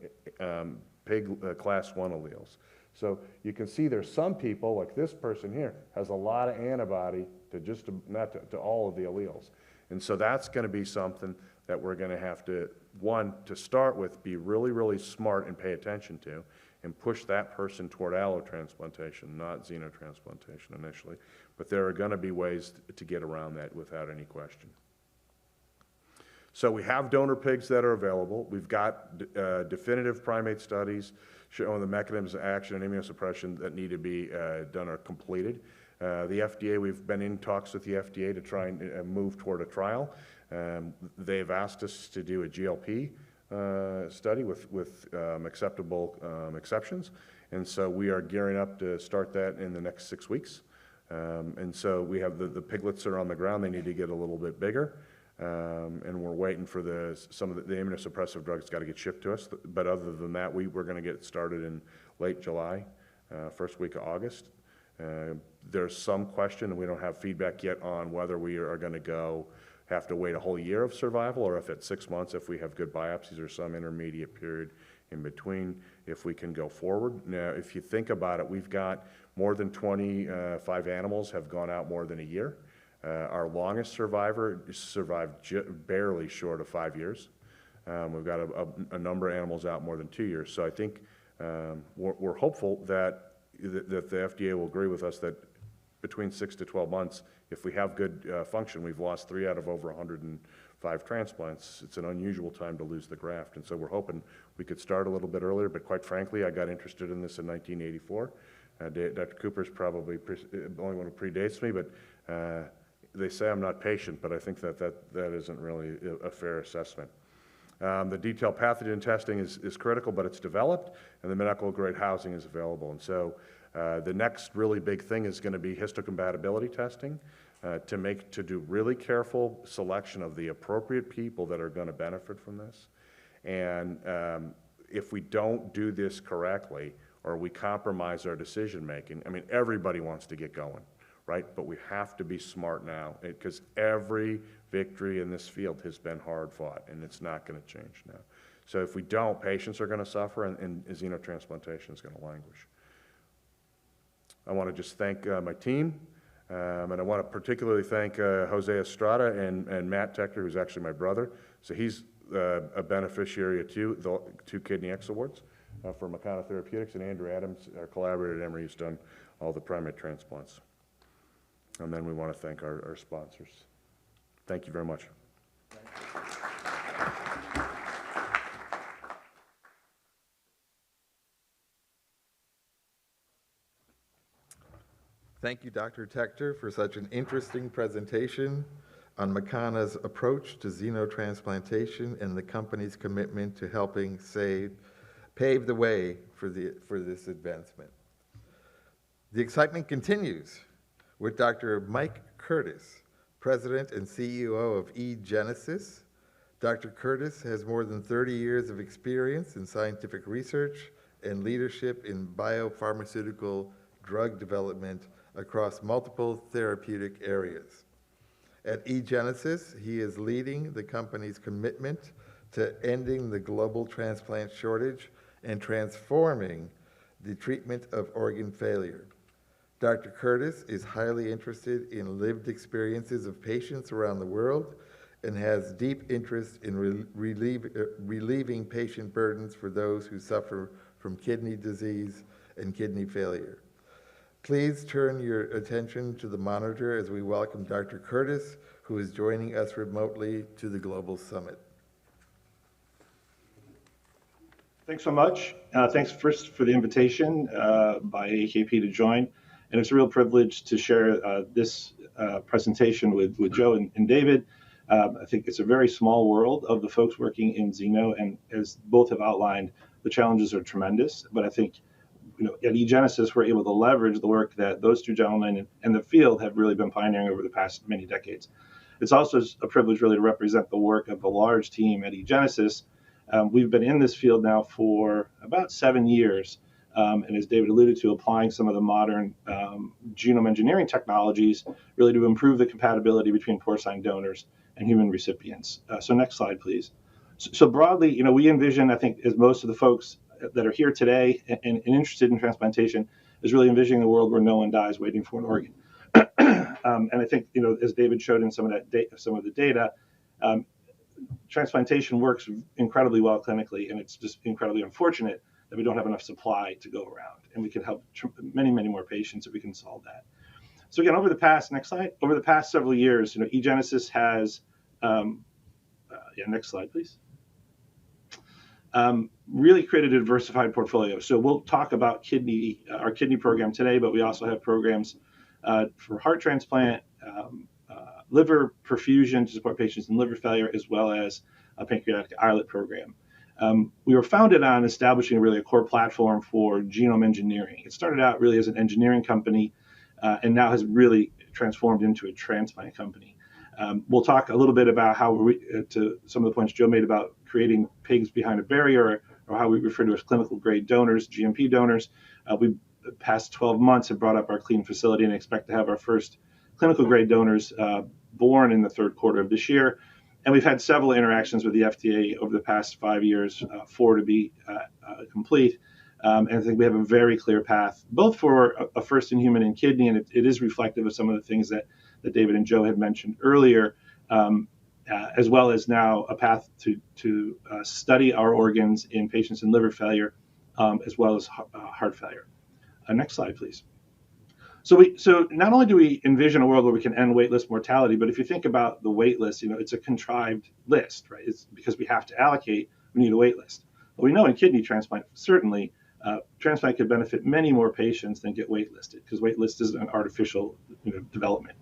pig class 1 alleles. So you can see there's some people, like this person here, has a lot of antibody to not to all of the alleles. And so that's going to be something that we're going to have to, one, to start with, be really, really smart and pay attention to, and push that person toward allotransplantation, not xenotransplantation initially. But there are going to be ways to get around that without any question. So we have donor pigs that are available. We've got definitive primate studies showing the mechanisms of action and immunosuppression that need to be done or completed. The FDA, we've been in talks with the FDA to try and move toward a trial. They've asked us to do a GLP study with acceptable exceptions. And so we are gearing up to start that in the next 6 weeks. And so we have the piglets that are on the ground. They need to get a little bit bigger. And we're waiting for some of the immunosuppressive drugs got to get shipped to us. But other than that, we're going to get started in late July, first week of August. There's some question, and we don't have feedback yet on whether we are going to have to wait a whole year of survival, or if at 6 months, if we have good biopsies or some intermediate period in between, if we can go forward. Now, if you think about it, we've got more than 25 animals have gone out more than a year. Our longest survivor survived barely short of 5 years. We've got a number of animals out more than 2 years. So I think we're hopeful that the FDA will agree with us that between 6 to 12 months, if we have good function, we've lost 3 out of over 105 transplants. It's an unusual time to lose the graft. And so we're hoping we could start a little bit earlier. But quite frankly, I got interested in this in 1984. Dr. Cooper's probably the only one who predates me, but they say I'm not patient, but I think that isn't really a fair assessment. The detailed pathogen testing is critical, but it's developed, and the medical grade housing is available. And so the next really big thing is going to be histocompatibility testing to do really careful selection of the appropriate people that are going to benefit from this. And if we don't do this correctly, or we compromise our decision making, I mean, everybody wants to get going, right? But we have to be smart now, because every victory in this field has been hard fought, and it's not going to change now. So if we don't, patients are going to suffer, and xenotransplantation is going to languish. I want to just thank my team, and I want to particularly thank Jose Estrada and Matt Tector, who's actually my brother. So he's a beneficiary of two KidneyX awards for Makana Therapeutics, and Andrew Adams, our collaborator at Emory, who's done all the primate transplants. And then we want to thank our sponsors. Thank you very much. Thank you, Dr. Tector, for such an interesting presentation on Makana's approach to xenotransplantation and the company's commitment to helping save paved the way for this advancement. The excitement continues with Dr. Mike Curtis, President and CEO of eGenesis. Dr. Curtis has more than 30 years of experience in scientific research and leadership in biopharmaceutical drug development across multiple therapeutic areas. At eGenesis, he is leading the company's commitment to ending the global transplant shortage and transforming the treatment of organ failure. Dr. Curtis is highly interested in lived experiences of patients around the world and has deep interest in relieving patient burdens for those who suffer from kidney disease and kidney failure. Please turn your attention to the monitor as we welcome Dr. Curtis, who is joining us remotely to the Global Summit. Thanks so much. Thanks first for the invitation by AAKP to join. And it's a real privilege to share this presentation with Joe and David. I think it's a very small world of the folks working in Xeno, and as both have outlined, the challenges are tremendous. But I think, at eGenesis, we're able to leverage the work that those two gentlemen in the field have really been pioneering over the past many decades. It's also a privilege really to represent the work of a large team at eGenesis. We've been in this field now for about 7 years. And as David alluded to, applying some of the modern genome engineering technologies really to improve the compatibility between porcine donors and human recipients. So next slide, please. So broadly, we envision, I think, as most of the folks that are here today and interested in transplantation, is really envisioning a world where no one dies waiting for an organ. And I think, as David showed in some of the data, transplantation works incredibly well clinically, and it's just incredibly unfortunate that we don't have enough supply to go around, and we can help many, many more patients if we can solve that. So again, next slide, over the past several years, eGenesis has, next slide, please, really created a diversified portfolio. So we'll talk about our kidney program today, but we also have programs for heart transplant, liver perfusion to support patients in liver failure, as well as a pancreatic islet program. We were founded on establishing really a core platform for genome engineering. It started out really as an engineering company and now has really transformed into a transplant company. We'll talk a little bit about how to some of the points Joe made about creating pigs behind a barrier, or how we refer to as clinical grade donors, GMP donors. We, the past 12 months, have brought up our clean facility and expect to have our first clinical grade donors born in the third quarter of this year. And we've had several interactions with the FDA over the past 5 years, 4 to be complete. And I think we have a very clear path, both for a first in human in kidney, and it is reflective of some of the things that David and Joe had mentioned earlier, as well as now a path to study our organs in patients in liver failure, as well as heart failure. Next slide, please. So not only do we envision a world where we can end waitlist mortality, but if you think about the waitlist, it's a contrived list, right? It's because we have to allocate, we need a waitlist. But we know in kidney transplant, certainly, transplant could benefit many more patients than get waitlisted, because waitlist is an artificial development.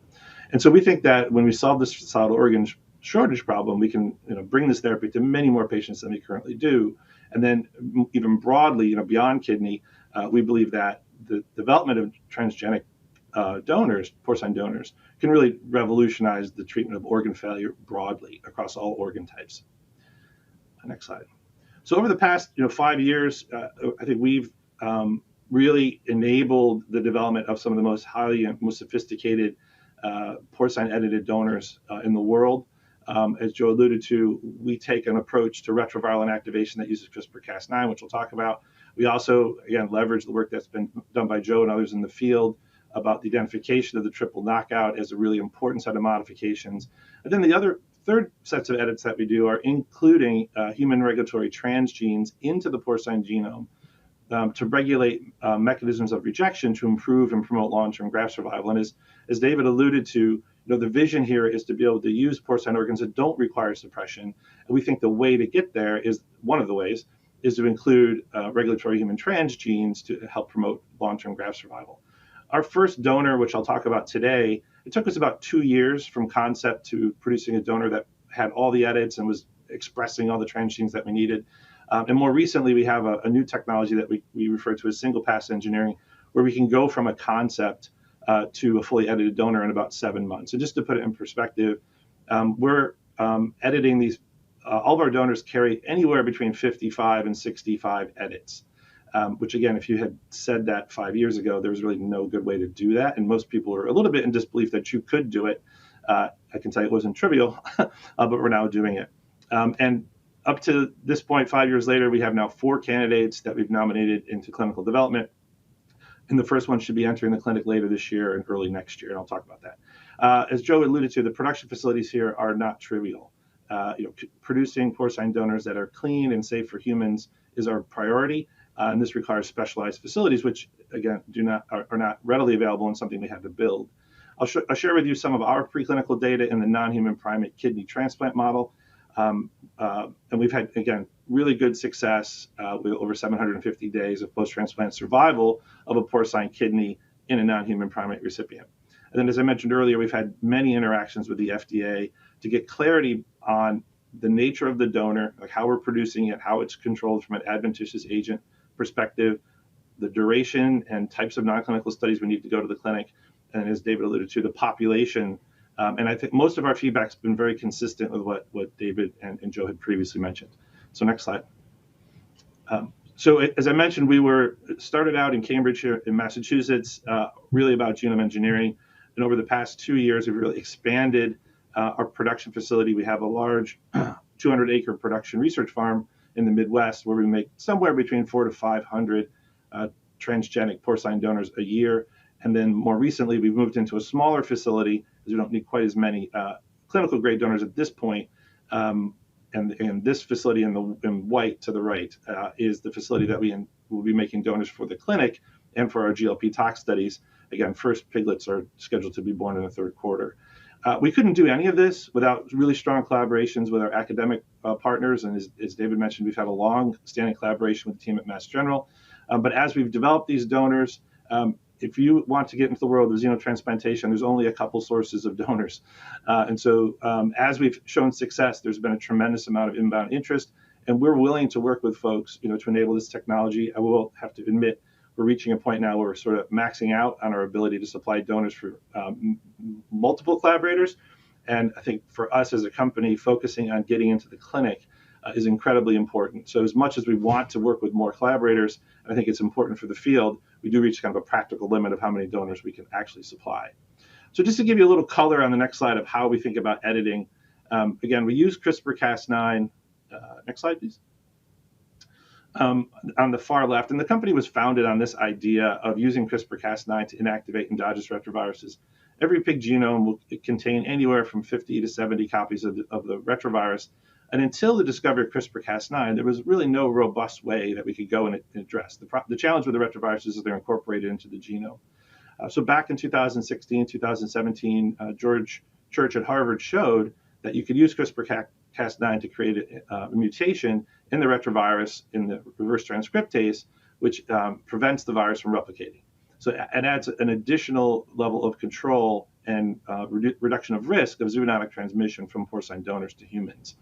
And so we think that when we solve this solid organ shortage problem, we can bring this therapy to many more patients than we currently do. And then even broadly, beyond kidney, we believe that the development of transgenic donors, porcine donors, can really revolutionize the treatment of organ failure broadly across all organ types. Next slide. So over the past 5 years, I think we've really enabled the development of some of the most highly and most sophisticated porcine edited donors in the world. As Joe alluded to, we take an approach to retroviral inactivation that uses CRISPR-Cas9, which we'll talk about. We also, again, leverage the work that's been done by Joe and others in the field about the identification of the triple knockout as a really important set of modifications. And then the third sets of edits that we do are including human regulatory transgenes into the porcine genome to regulate mechanisms of rejection to improve and promote long-term graft survival. And as David alluded to, the vision here is to be able to use porcine organs that don't require suppression. And we think the way to get there is, one of the ways, is to include regulatory human transgenes to help promote long-term graft survival. Our first donor, which I'll talk about today, it took us about 2 years from concept to producing a donor that had all the edits and was expressing all the transgenes that we needed. And more recently, we have a new technology that we refer to as single pass engineering, where we can go from a concept to a fully edited donor in about 7 months. So just to put it in perspective, we're editing these, all of our donors carry anywhere between 55 and 65 edits, which again, if you had said that 5 years ago, there was really no good way to do that. And most people are a little bit in disbelief that you could do it. I can tell you it wasn't trivial, but we're now doing it. And up to this point, 5 years later, we have now 4 candidates that we've nominated into clinical development. And the first one should be entering the clinic later this year and early next year, and I'll talk about that. As Joe alluded to, the production facilities here are not trivial. Producing porcine donors that are clean and safe for humans is our priority, and this requires specialized facilities, which again are not readily available and something we had to build. I'll share with you some of our preclinical data in the non-human primate kidney transplant model. And we've had, again, really good success with over 750 days of post-transplant survival of a porcine kidney in a non-human primate recipient. And then, as I mentioned earlier, we've had many interactions with the FDA to get clarity on the nature of the donor, like how we're producing it, how it's controlled from an adventitious agent perspective, the duration and types of non-clinical studies we need to go to the clinic, and as David alluded to, the population. And I think most of our feedback's been very consistent with what David and Joe had previously mentioned. So next slide. So as I mentioned, we started out in Cambridge here in Massachusetts, really about genome engineering. And over the past 2 years, we've really expanded our production facility. We have a large 200-acre production research farm in the Midwest where we make somewhere between 400 to 500 transgenic porcine donors a year. And then more recently, we've moved into a smaller facility because we don't need quite as many clinical grade donors at this point. And this facility in white to the right is the facility that we will be making donors for the clinic and for our GLP tox studies. Again, first piglets are scheduled to be born in the third quarter. We couldn't do any of this without really strong collaborations with our academic partners. And as David mentioned, we've had a long-standing collaboration with the team at Mass General. But as we've developed these donors, if you want to get into the world of xenotransplantation, there's only a couple sources of donors. And so as we've shown success, there's been a tremendous amount of inbound interest, and we're willing to work with folks, to enable this technology. I will have to admit, we're reaching a point now where we're sort of maxing out on our ability to supply donors for multiple collaborators. And I think for us as a company, focusing on getting into the clinic is incredibly important. So as much as we want to work with more collaborators, I think it's important for the field, we do reach kind of a practical limit of how many donors we can actually supply. So just to give you a little color on the next slide of how we think about editing, again, we use CRISPR-Cas9. Next slide, please. On the far left, and the company was founded on this idea of using CRISPR-Cas9 to inactivate endogenous retroviruses. Every pig genome will contain anywhere from 50 to 70 copies of the retrovirus. And until the discovery of CRISPR-Cas9, there was really no robust way that we could go and address. The challenge with the retroviruses is they're incorporated into the genome. So back in 2016, 2017, George Church at Harvard showed that you could use CRISPR-Cas9 to create a mutation in the retrovirus in the reverse transcriptase, which prevents the virus from replicating. So it adds an additional level of control and reduction of risk of zoonotic transmission from porcine donors to humans.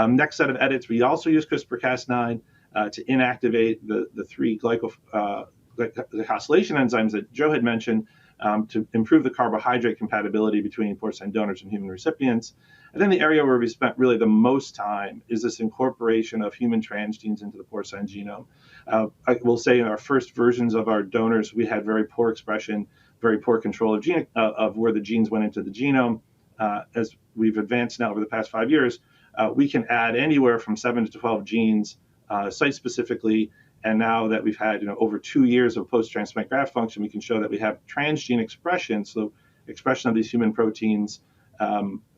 Next set of edits, we also use CRISPR-Cas9 to inactivate the 3 glycosylation enzymes that Joe had mentioned to improve the carbohydrate compatibility between porcine donors and human recipients. And then the area where we spent really the most time is this incorporation of human transgenes into the porcine genome. I will say in our first versions of our donors, we had very poor expression, very poor control of where the genes went into the genome. As we've advanced now over the past 5 years, we can add anywhere from 7 to 12 genes site-specifically. And now that we've had over 2 years of post-transplant graft function, we can show that we have transgene expression, so expression of these human proteins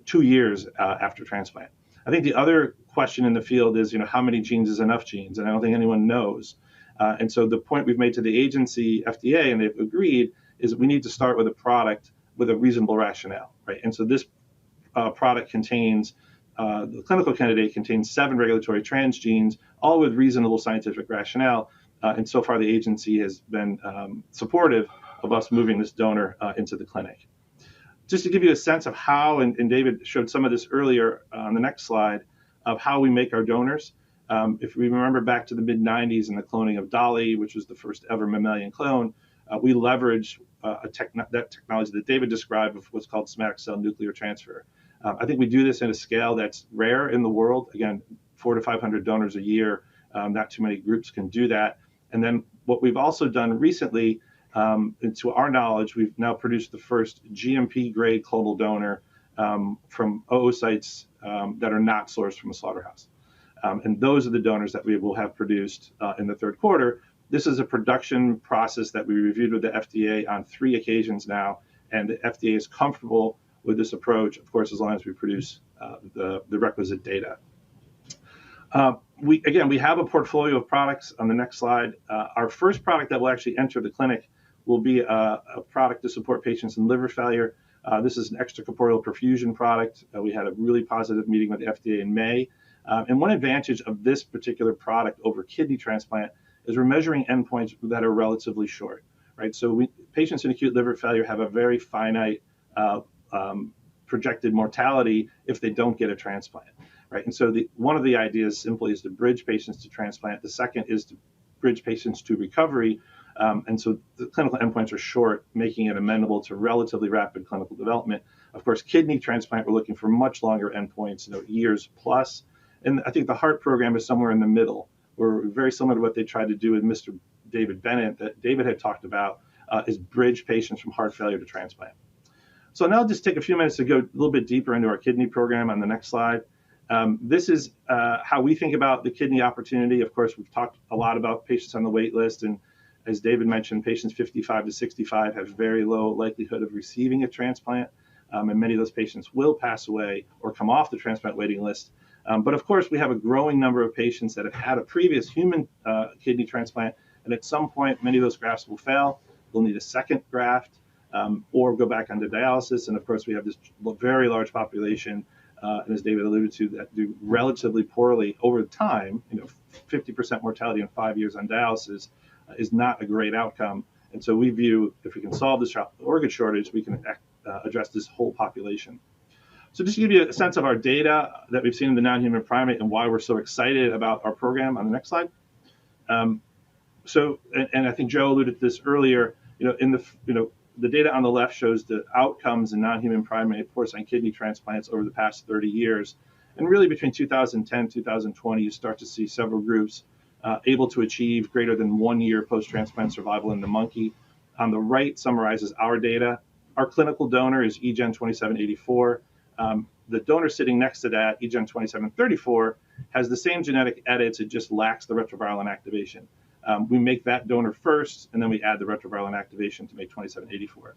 2 years after transplant. I think the other question in the field is, how many genes is enough genes? And I don't think anyone knows. And so the point we've made to the agency, FDA, and they've agreed, is that we need to start with a product with a reasonable rationale, right? And so this product contains, the clinical candidate contains 7 regulatory transgenes, all with reasonable scientific rationale. And so far, the agency has been supportive of us moving this donor into the clinic. Just to give you a sense of how, and David showed some of this earlier on the next slide, of how we make our donors. If we remember back to the mid-90s and the cloning of Dolly, which was the first ever mammalian clone, we leveraged that technology that David described of what's called somatic cell nuclear transfer. I think we do this in a scale that's rare in the world. Again, 400 to 500 donors a year. Not too many groups can do that. And then what we've also done recently, and to our knowledge, we've now produced the first GMP-grade clonal donor from oocytes that are not sourced from a slaughterhouse. And those are the donors that we will have produced in the third quarter. This is a production process that we reviewed with the FDA on 3 occasions now, and the FDA is comfortable with this approach, of course, as long as we produce the requisite data. We have a portfolio of products on the next slide. Our first product that will actually enter the clinic will be a product to support patients in liver failure. This is an extracorporeal perfusion product. We had a really positive meeting with the FDA in May. And one advantage of this particular product over kidney transplant is we're measuring endpoints that are relatively short, right? So patients in acute liver failure have a very finite projected mortality if they don't get a transplant, right? And so one of the ideas simply is to bridge patients to transplant. The second is to bridge patients to recovery. And so the clinical endpoints are short, making it amenable to relatively rapid clinical development. Of course, kidney transplant, we're looking for much longer endpoints, years plus. And I think the heart program is somewhere in the middle. We're very similar to what they tried to do with Mr. David Bennett that David had talked about, is bridge patients from heart failure to transplant. So now I'll just take a few minutes to go a little bit deeper into our kidney program on the next slide. This is how we think about the kidney opportunity. Of course, we've talked a lot about patients on the wait list. And as David mentioned, patients 55 to 65 have very low likelihood of receiving a transplant. And many of those patients will pass away or come off the transplant waiting list. But of course, we have a growing number of patients that have had a previous human kidney transplant. And at some point, many of those grafts will fail. We'll need a second graft or go back onto dialysis. And of course, we have this very large population, and as David alluded to, that do relatively poorly over time. 50% mortality in 5 years on dialysis is not a great outcome. And so we view if we can solve this organ shortage, we can address this whole population. So just to give you a sense of our data that we've seen in the non-human primate and why we're so excited about our program on the next slide. And I think Joe alluded to this earlier, the data on the left shows the outcomes in non-human primate porcine kidney transplants over the past 30 years. And really between 2010 and 2020, you start to see several groups able to achieve greater than 1 year post-transplant survival in the monkey. On the right summarizes our data. Our clinical donor is eGen2784. The donor sitting next to that, eGen2734, has the same genetic edits, it just lacks the retroviral inactivation. We make that donor first, and then we add the retroviral inactivation to make 2784.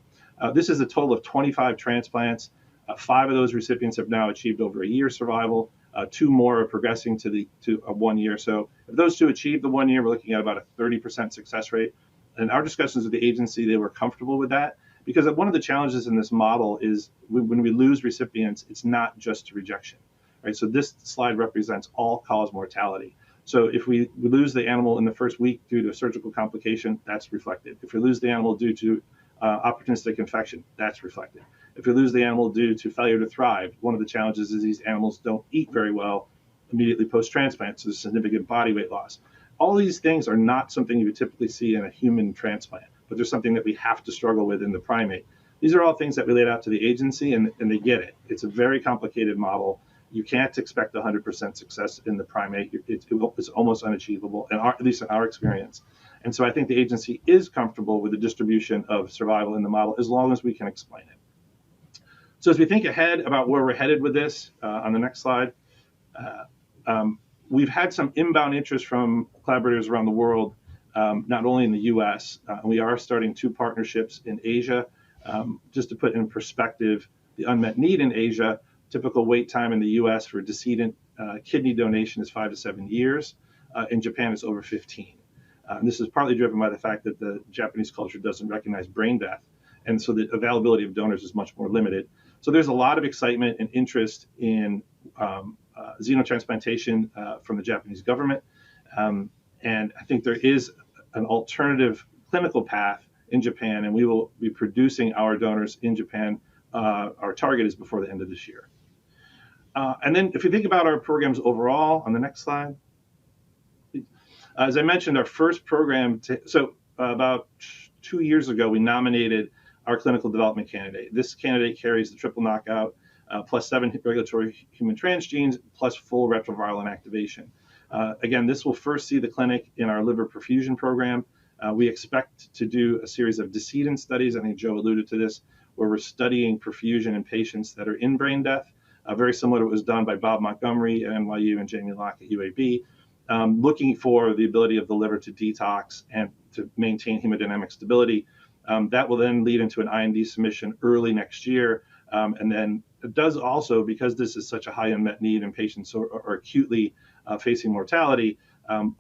This is a total of 25 transplants. 5 of those recipients have now achieved over a year survival. 2 more are progressing to 1 year. So if those 2 achieve the 1 year, we're looking at about a 30% success rate. In our discussions with the agency, they were comfortable with that. Because one of the challenges in this model is when we lose recipients, it's not just rejection, right? So this slide represents all-cause mortality. So if we lose the animal in the first week due to a surgical complication, that's reflected. If we lose the animal due to opportunistic infection, that's reflected. If we lose the animal due to failure to thrive, one of the challenges is these animals don't eat very well immediately post-transplant, so there's significant body weight loss. All these things are not something you would typically see in a human transplant, but there's something that we have to struggle with in the primate. These are all things that we laid out to the agency, and they get it. It's a very complicated model. You can't expect 100% success in the primate. It's almost unachievable, at least in our experience. And so I think the agency is comfortable with the distribution of survival in the model as long as we can explain it. So as we think ahead about where we're headed with this, on the next slide, we've had some inbound interest from collaborators around the world, not only in the US. We are starting 2 partnerships in Asia. Just to put in perspective, the unmet need in Asia, typical wait time in the US for decedent kidney donation is 5 to 7 years. In Japan, it's over 15. And this is partly driven by the fact that the Japanese culture doesn't recognize brain death. And so the availability of donors is much more limited. So there's a lot of excitement and interest in xenotransplantation from the Japanese government. And I think there is an alternative clinical path in Japan, and we will be producing our donors in Japan. Our target is before the end of this year. And then if you think about our programs overall, on the next slide, As I mentioned, our first program, about 2 years ago, we nominated our clinical development candidate. This candidate carries the triple knockout, plus 7 regulatory human transgenes, plus full retroviral inactivation. Again, this will first see the clinic in our liver perfusion program. We expect to do a series of decedent studies. I think Joe alluded to this, where we're studying perfusion in patients that are in brain death, very similar to what was done by Bob Montgomery at NYU and Jamie Locke at UAB, looking for the ability of the liver to detox and to maintain hemodynamic stability. That will then lead into an IND submission early next year. And then it does also, because this is such a high unmet need in patients who are acutely facing mortality,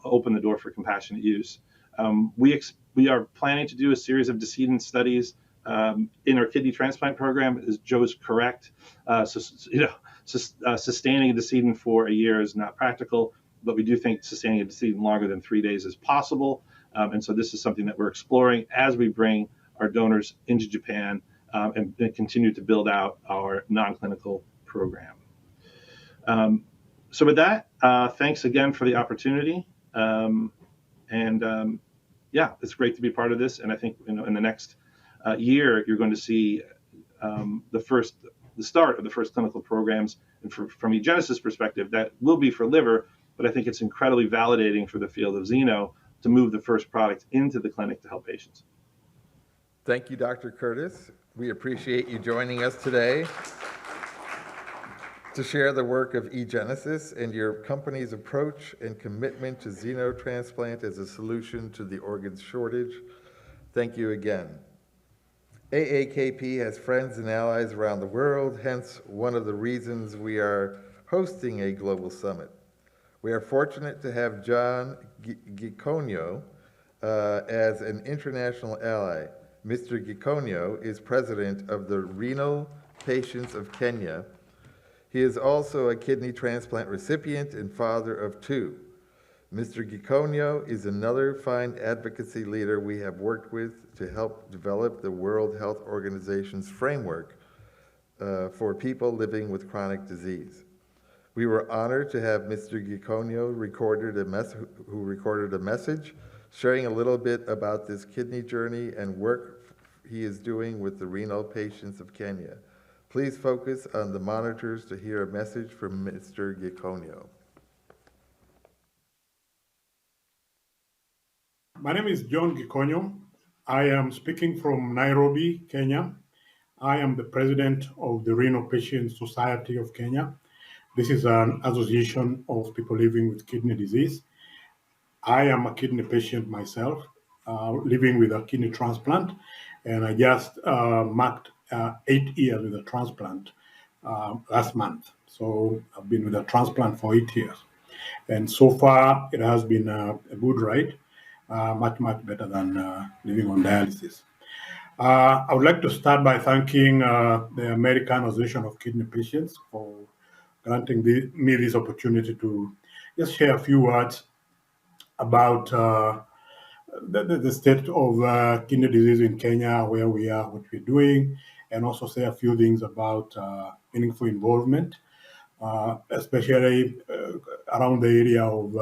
open the door for compassionate use. We are planning to do a series of decedent studies in our kidney transplant program. As Joe's correct, sustaining a decedent for a year is not practical, but we do think sustaining a decedent longer than 3 days is possible. And so this is something that we're exploring as we bring our donors into Japan and continue to build out our non-clinical program. So with that, thanks again for the opportunity. Yeah, it's great to be part of this. And I think in the next year, you're going to see the start of the first clinical programs. And from eGenesis perspective, that will be for liver, but I think it's incredibly validating for the field of xeno to move the first product into the clinic to help patients. Thank you, Dr. Curtis. We appreciate you joining us today to share the work of eGenesis and your company's approach and commitment to xenotransplant as a solution to the organ shortage. Thank you again. AAKP has friends and allies around the world, hence one of the reasons we are hosting a global summit. We are fortunate to have John Giconio as an international ally. Mr. Giconio is president of the Renal Patients of Kenya. He is also a kidney transplant recipient and father of 2. Mr. Giconio is another fine advocacy leader we have worked with to help develop the World Health Organization's framework for people living with chronic disease. We were honored to have Mr. Giconio who recorded a message sharing a little bit about this kidney journey and work he is doing with the Renal Patients of Kenya. Please focus on the monitors to hear a message from Mr. Giconio. My name is John Giconio. I am speaking from Nairobi, Kenya. I am the president of the Renal Patient Society of Kenya. This is an association of people living with kidney disease. I am a kidney patient myself, living with a kidney transplant, and I just marked 8 years with a transplant last month. So I've been with a transplant for 8 years. And so far, it has been a good ride, much better than living on dialysis. I would like to start by thanking the American Association of Kidney Patients for granting me this opportunity to just share a few words about the state of kidney disease in Kenya, where we are, what we're doing, and also say a few things about meaningful involvement, especially around the area of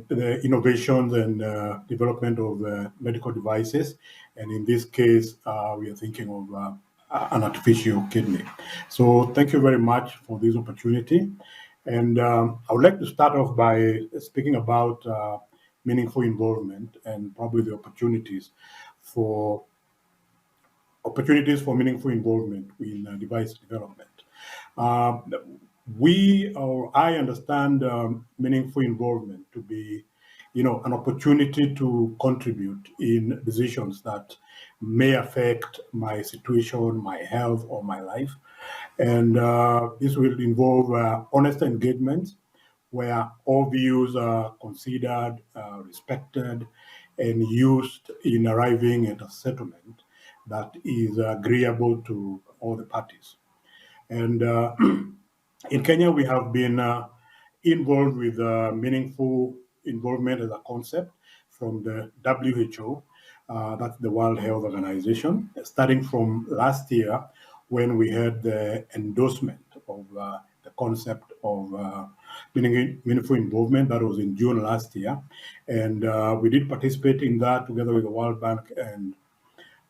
the innovations and development of medical devices. And in this case, we are thinking of an artificial kidney. So thank you very much for this opportunity. And I would like to start off by speaking about meaningful involvement and probably the opportunities for meaningful involvement in device development. I understand meaningful involvement to be, an opportunity to contribute in decisions that may affect my situation, my health, or my life. And this will involve honest engagement, where all views are considered, respected, and used in arriving at a settlement that is agreeable to all the parties. And in Kenya, we have been involved with meaningful involvement as a concept from the WHO, that's the World Health Organization, starting from last year when we had the endorsement of the concept of meaningful involvement. That was in June last year. And we did participate in that together with the World Bank. And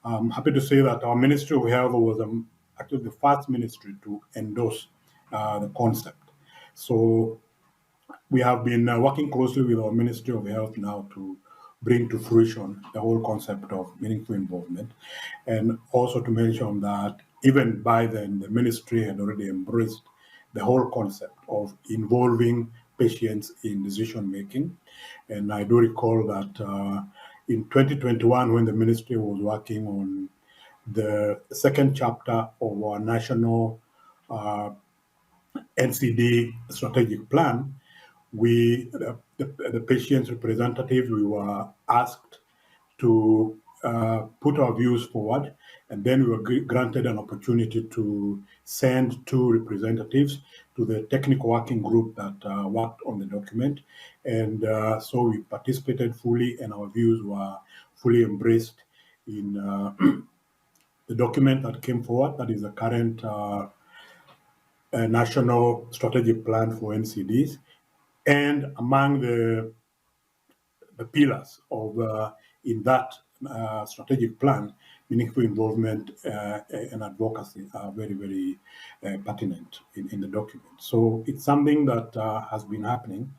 I'm happy to say that our Ministry of Health was actually the first ministry to endorse the concept. So we have been working closely with our Ministry of Health now to bring to fruition the whole concept of meaningful involvement. And also to mention that even by then, the ministry had already embraced the whole concept of involving patients in decision making. And I do recall that in 2021, when the ministry was working on the second chapter of our national NCD strategic plan, the patient's representatives, we were asked to put our views forward, and then we were granted an opportunity to send 2 representatives to the technical working group that worked on the document. And so we participated fully, and our views were fully embraced in the document that came forward, that is the current national strategic plan for NCDs. And among the pillars of in that strategic plan, meaningful involvement and advocacy are very, very pertinent in the document. So it's something that has been happening,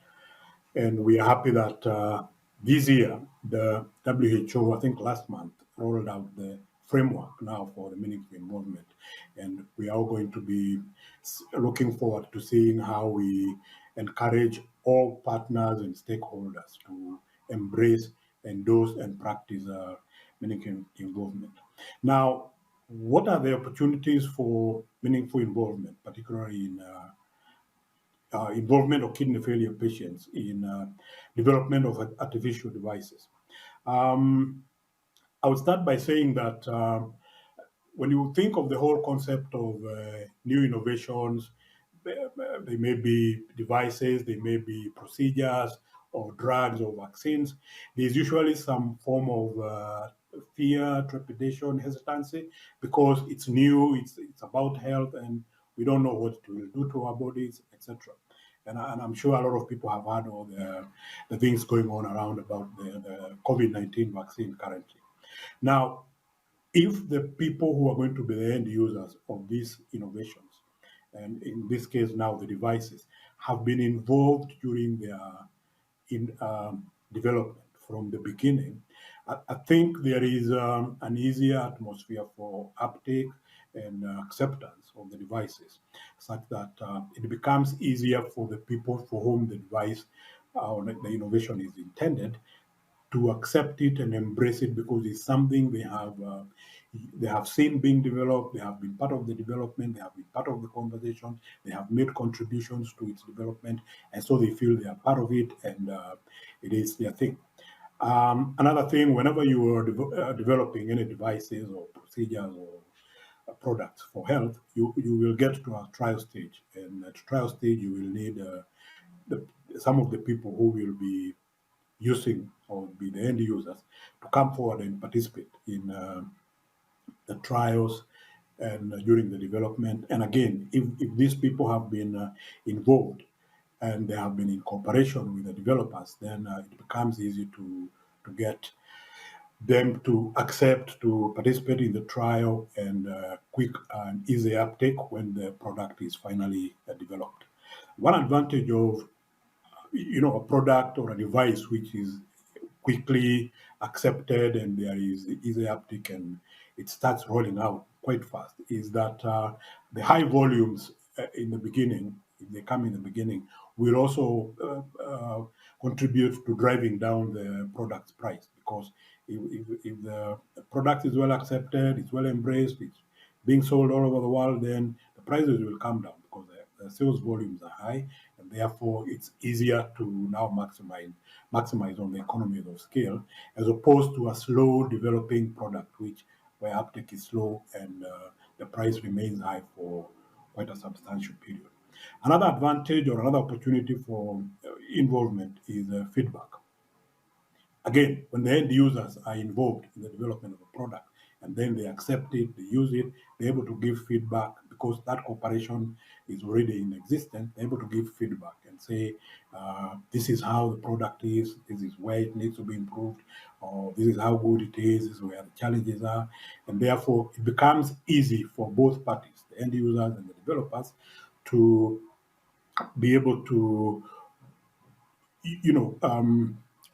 and we are happy that this year the WHO, I think last month, rolled out the framework now for the meaningful involvement, and we are going to be looking forward to seeing how we encourage all partners and stakeholders to embrace, endorse, and practice meaningful involvement. Now, what are the opportunities for meaningful involvement, particularly in involvement of kidney failure patients in development of artificial devices? I would start by saying that when you think of the whole concept of new innovations, they may be devices, they may be procedures or drugs or vaccines. There's usually some form of fear, trepidation, hesitancy, because it's new, it's about health, and we don't know what it will do to our bodies, etc. And I'm sure a lot of people have heard all the things going on around about the COVID-19 vaccine currently. Now, if the people who are going to be the end users of these innovations, and in this case now the devices, have been involved during their development from the beginning, I think there is an easier atmosphere for uptake and acceptance of the devices, such that it becomes easier for the people for whom the device or the innovation is intended to accept it and embrace it, because it's something they have seen being developed, they have been part of the development, they have been part of the conversation, they have made contributions to its development, and so they feel they are part of it, and it is their thing. Another thing, whenever you are developing any devices or procedures or products for health, you will get to a trial stage, and at trial stage you will need some of the people who will be using or be the end users to come forward and participate in the trials and during the development. And again, if these people have been involved and they have been in cooperation with the developers, then it becomes easy to get them to accept to participate in the trial and quick and easy uptake when the product is finally developed. One advantage of a product or a device which is quickly accepted and there is easy uptake and it starts rolling out quite fast is that the high volumes in the beginning, if they come in the beginning, will also contribute to driving down the product's price, because if the product is well accepted, it's well embraced, it's being sold all over the world, then the prices will come down because the sales volumes are high, and therefore it's easier to now maximize on the economies of scale, as opposed to a slow developing product where uptake is slow and the price remains high for quite a substantial period. Another advantage or another opportunity for involvement is feedback. Again, when the end users are involved in the development of a product and then they accept it, they use it, they're able to give feedback because that cooperation is already in existence. They're able to give feedback and say, this is how the product is, this is where it needs to be improved, or this is how good it is, this is where the challenges are. And therefore, it becomes easy for both parties, the end users and the developers, to be able to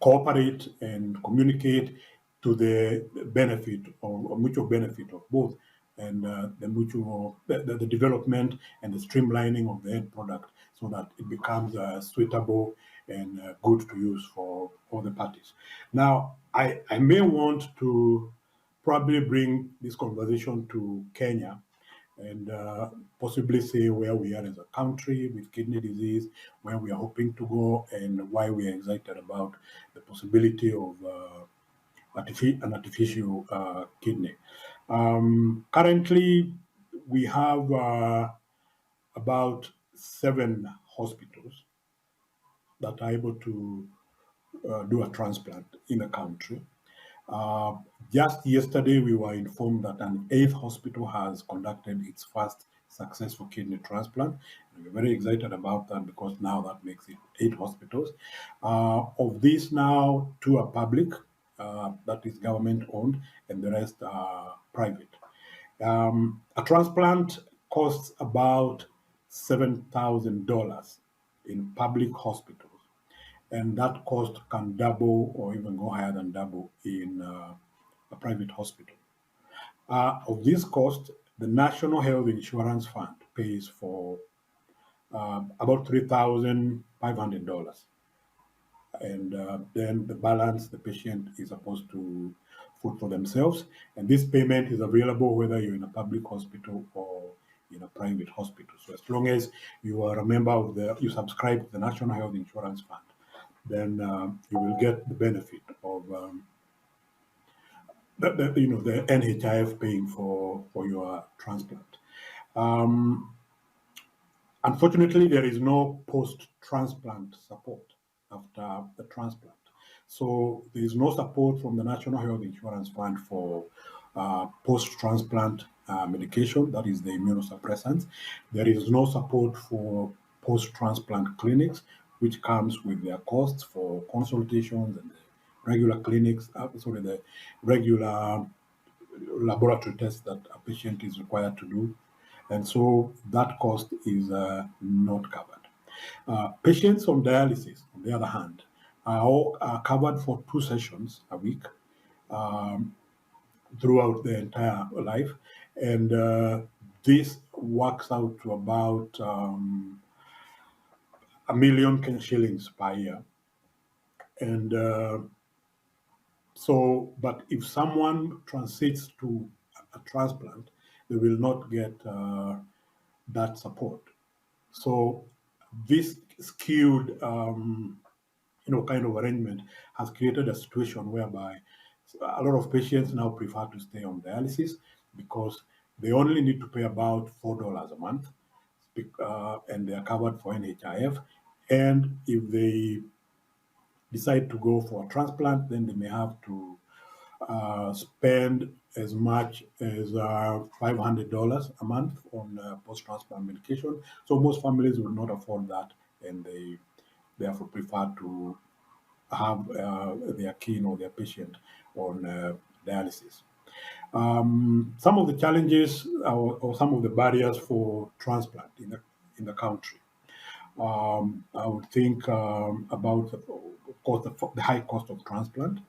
cooperate and communicate to the benefit or mutual benefit of both, and the development and the streamlining of the end product, so that it becomes suitable and good to use for all the parties. Now, I may want to probably bring this conversation to Kenya and possibly say where we are as a country with kidney disease, where we are hoping to go, and why we are excited about the possibility of an artificial kidney. Currently, we have about 7 hospitals that are able to do a transplant in the country. Just yesterday, we were informed that an 8th hospital has conducted its first successful kidney transplant. And we're very excited about that because now that makes it 8 hospitals. Of these now, 2 are public, that is government owned, and the rest are private. A transplant costs about $7,000 in public hospitals, and that cost can double or even go higher than double in a private hospital. Of this cost, the National Health Insurance Fund pays for about $3,500. And then the balance the patient is supposed to foot for themselves. And this payment is available whether you're in a public hospital or in a private hospital. So as long as you are a member of you subscribe to the National Health Insurance Fund, then you will get the benefit of the NHIF paying for your transplant. Unfortunately, there is no post-transplant support after the transplant. So there is no support from the National Health Insurance Fund for post-transplant medication, that is the immunosuppressants. There is no support for post-transplant clinics, which comes with their costs for consultations and the regular clinics, the regular laboratory tests that a patient is required to do. And so that cost is not covered. Patients on dialysis, on the other hand, are covered for 2 sessions a week throughout their entire life. And this works out to about $1 million shillings per year. And but if someone transits to a transplant, they will not get that support. So this skewed, kind of arrangement has created a situation whereby a lot of patients now prefer to stay on dialysis because they only need to pay about $4 a month, and they are covered for NHIF. And if they decide to go for a transplant, then they may have to spend as much as $500 a month on post-transplant medication. So most families will not afford that, and they therefore prefer to have their kin or their patient on dialysis. Some of the challenges or some of the barriers for transplant in the country. I would think about the high cost of transplant.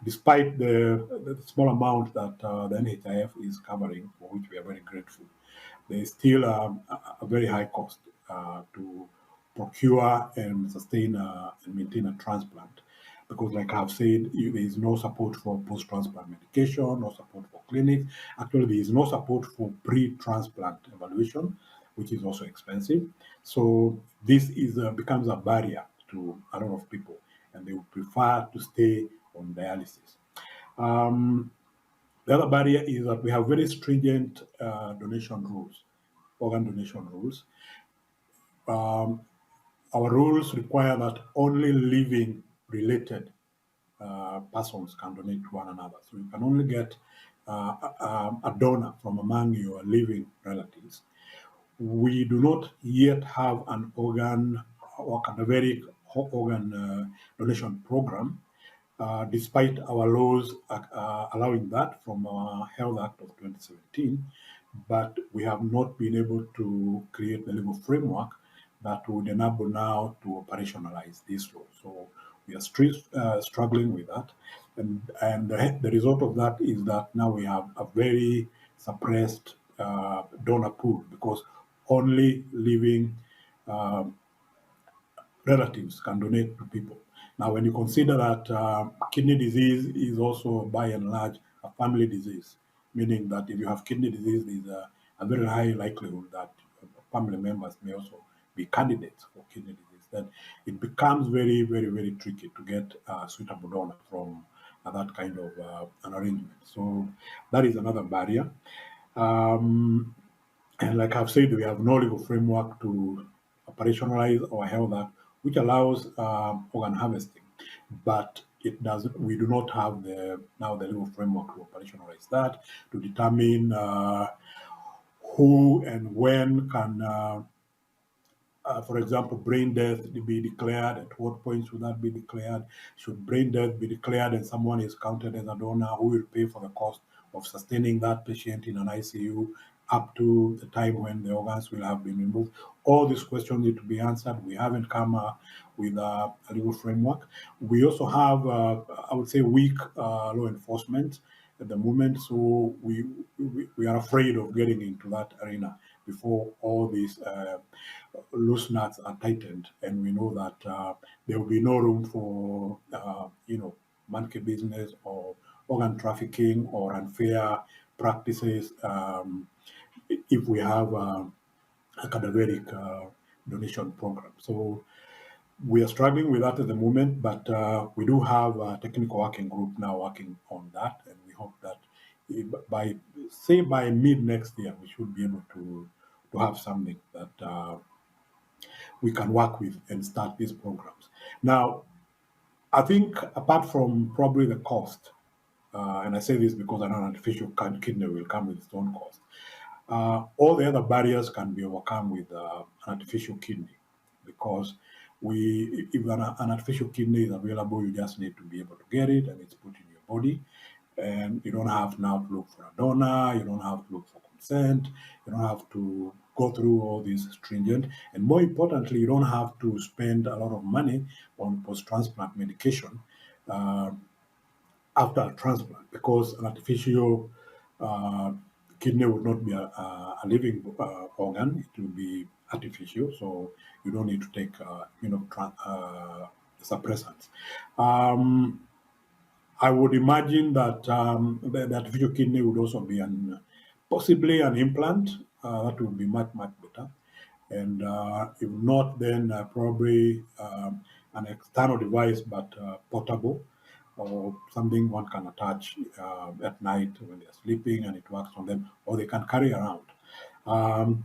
Despite the small amount that the NHIF is covering, for which we are very grateful, there is still a very high cost to procure and sustain and maintain a transplant. Because like I've said, there is no support for post-transplant medication, no support for clinics. Actually, there is no support for pre-transplant evaluation, which is also expensive. So this becomes a barrier to a lot of people, and they would prefer to stay on dialysis. The other barrier is that we have very stringent donation rules, organ donation rules. Our rules require that only living related persons can donate to one another. So you can only get a donor from among your living relatives, we do not yet have an organ or cadaveric organ donation program, despite our laws allowing that from our Health Act of 2017, but we have not been able to create the legal framework that would enable now to operationalize this law. So we are still struggling with that. And the result of that is that now we have a very suppressed donor pool, because only living relatives can donate to people. Now, when you consider that kidney disease is also by and large a family disease, meaning that if you have kidney disease, there's a very high likelihood that family members may also be candidates for kidney disease, then it becomes very, very, very tricky to get a suitable donor from that kind of an arrangement. So that is another barrier. And like I've said, we have no legal framework to operationalize our Health Act, which allows organ harvesting, but it doesn't. We do not have the legal framework to operationalize that, to determine who and when can, for example, brain death be declared. At what point should that be declared? Should brain death be declared and someone is counted as a donor, who will pay for the cost of sustaining that patient in an ICU up to the time when the organs will have been removed? All these questions need to be answered. We haven't come with a legal framework. We also have, I would say, weak law enforcement at the moment, so we are afraid of getting into that arena before all these loose nuts are tightened, and we know that there will be no room for monkey business or organ trafficking or unfair practices if we have a cadaveric donation program. So we are struggling with that at the moment, but we do have a technical working group now working on that, and we hope that by mid next year, we should be able to have something that we can work with and start these programs. Now, I think apart from probably the cost, and I say this because an artificial kidney will come with its own cost, all the other barriers can be overcome with an artificial kidney, because if an artificial kidney is available, you just need to be able to get it and it's put in your body. And you don't have now to look for a donor, you don't have to look for consent, you don't have to go through all these stringent, and more importantly, you don't have to spend a lot of money on post-transplant medication after a transplant, because an artificial kidney would not be a living organ, it will be artificial, so you don't need to take suppressants. I would imagine that the artificial kidney would also be possibly an implant. That would be much, much better. And if not, then probably an external device, but portable, or something one can attach at night when they're sleeping and it works on them, or they can carry around.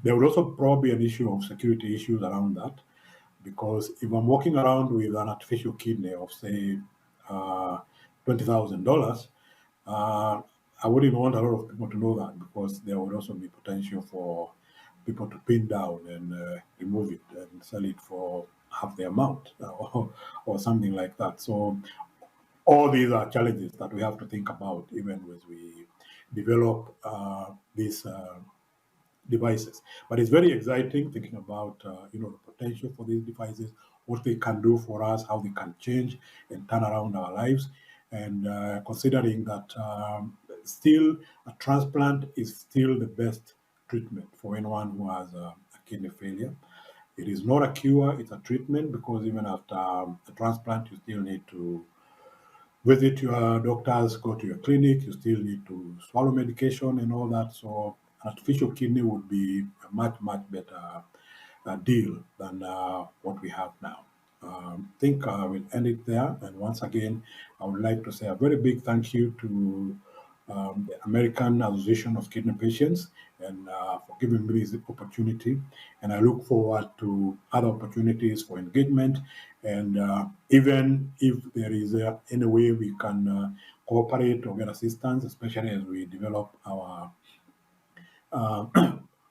There would also probably be an issue of security issues around that, because if I'm walking around with an artificial kidney of, say, $20,000, I wouldn't want a lot of people to know that, because there would also be potential for people to pin down and remove it and sell it for half the amount or something like that. So all these are challenges that we have to think about even as we develop these devices. But it's very exciting thinking about the potential for these devices, what they can do for us, how they can change and turn around our lives, and considering that still a transplant is still the best treatment for anyone who has a kidney failure. It is not a cure, it's a treatment, because even after a transplant, you still need to visit your doctors, go to your clinic, you still need to swallow medication and all that. So artificial kidney would be a much, much better deal than what we have now. I think I will end it there. And once again, I would like to say a very big thank you to the American Association of Kidney Patients, and for giving me this opportunity. And I look forward to other opportunities for engagement. And even if there is any way we can cooperate or get assistance, especially as we develop our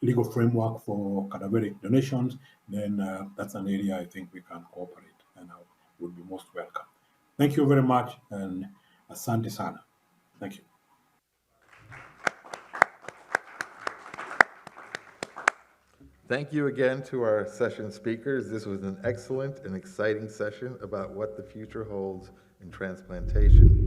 legal framework for cadaveric donations, then that's an area I think we can cooperate, and I would be most welcome. Thank you very much, and asante sana. Thank you. Thank you again to our session speakers. This was an excellent and exciting session about what the future holds in transplantation.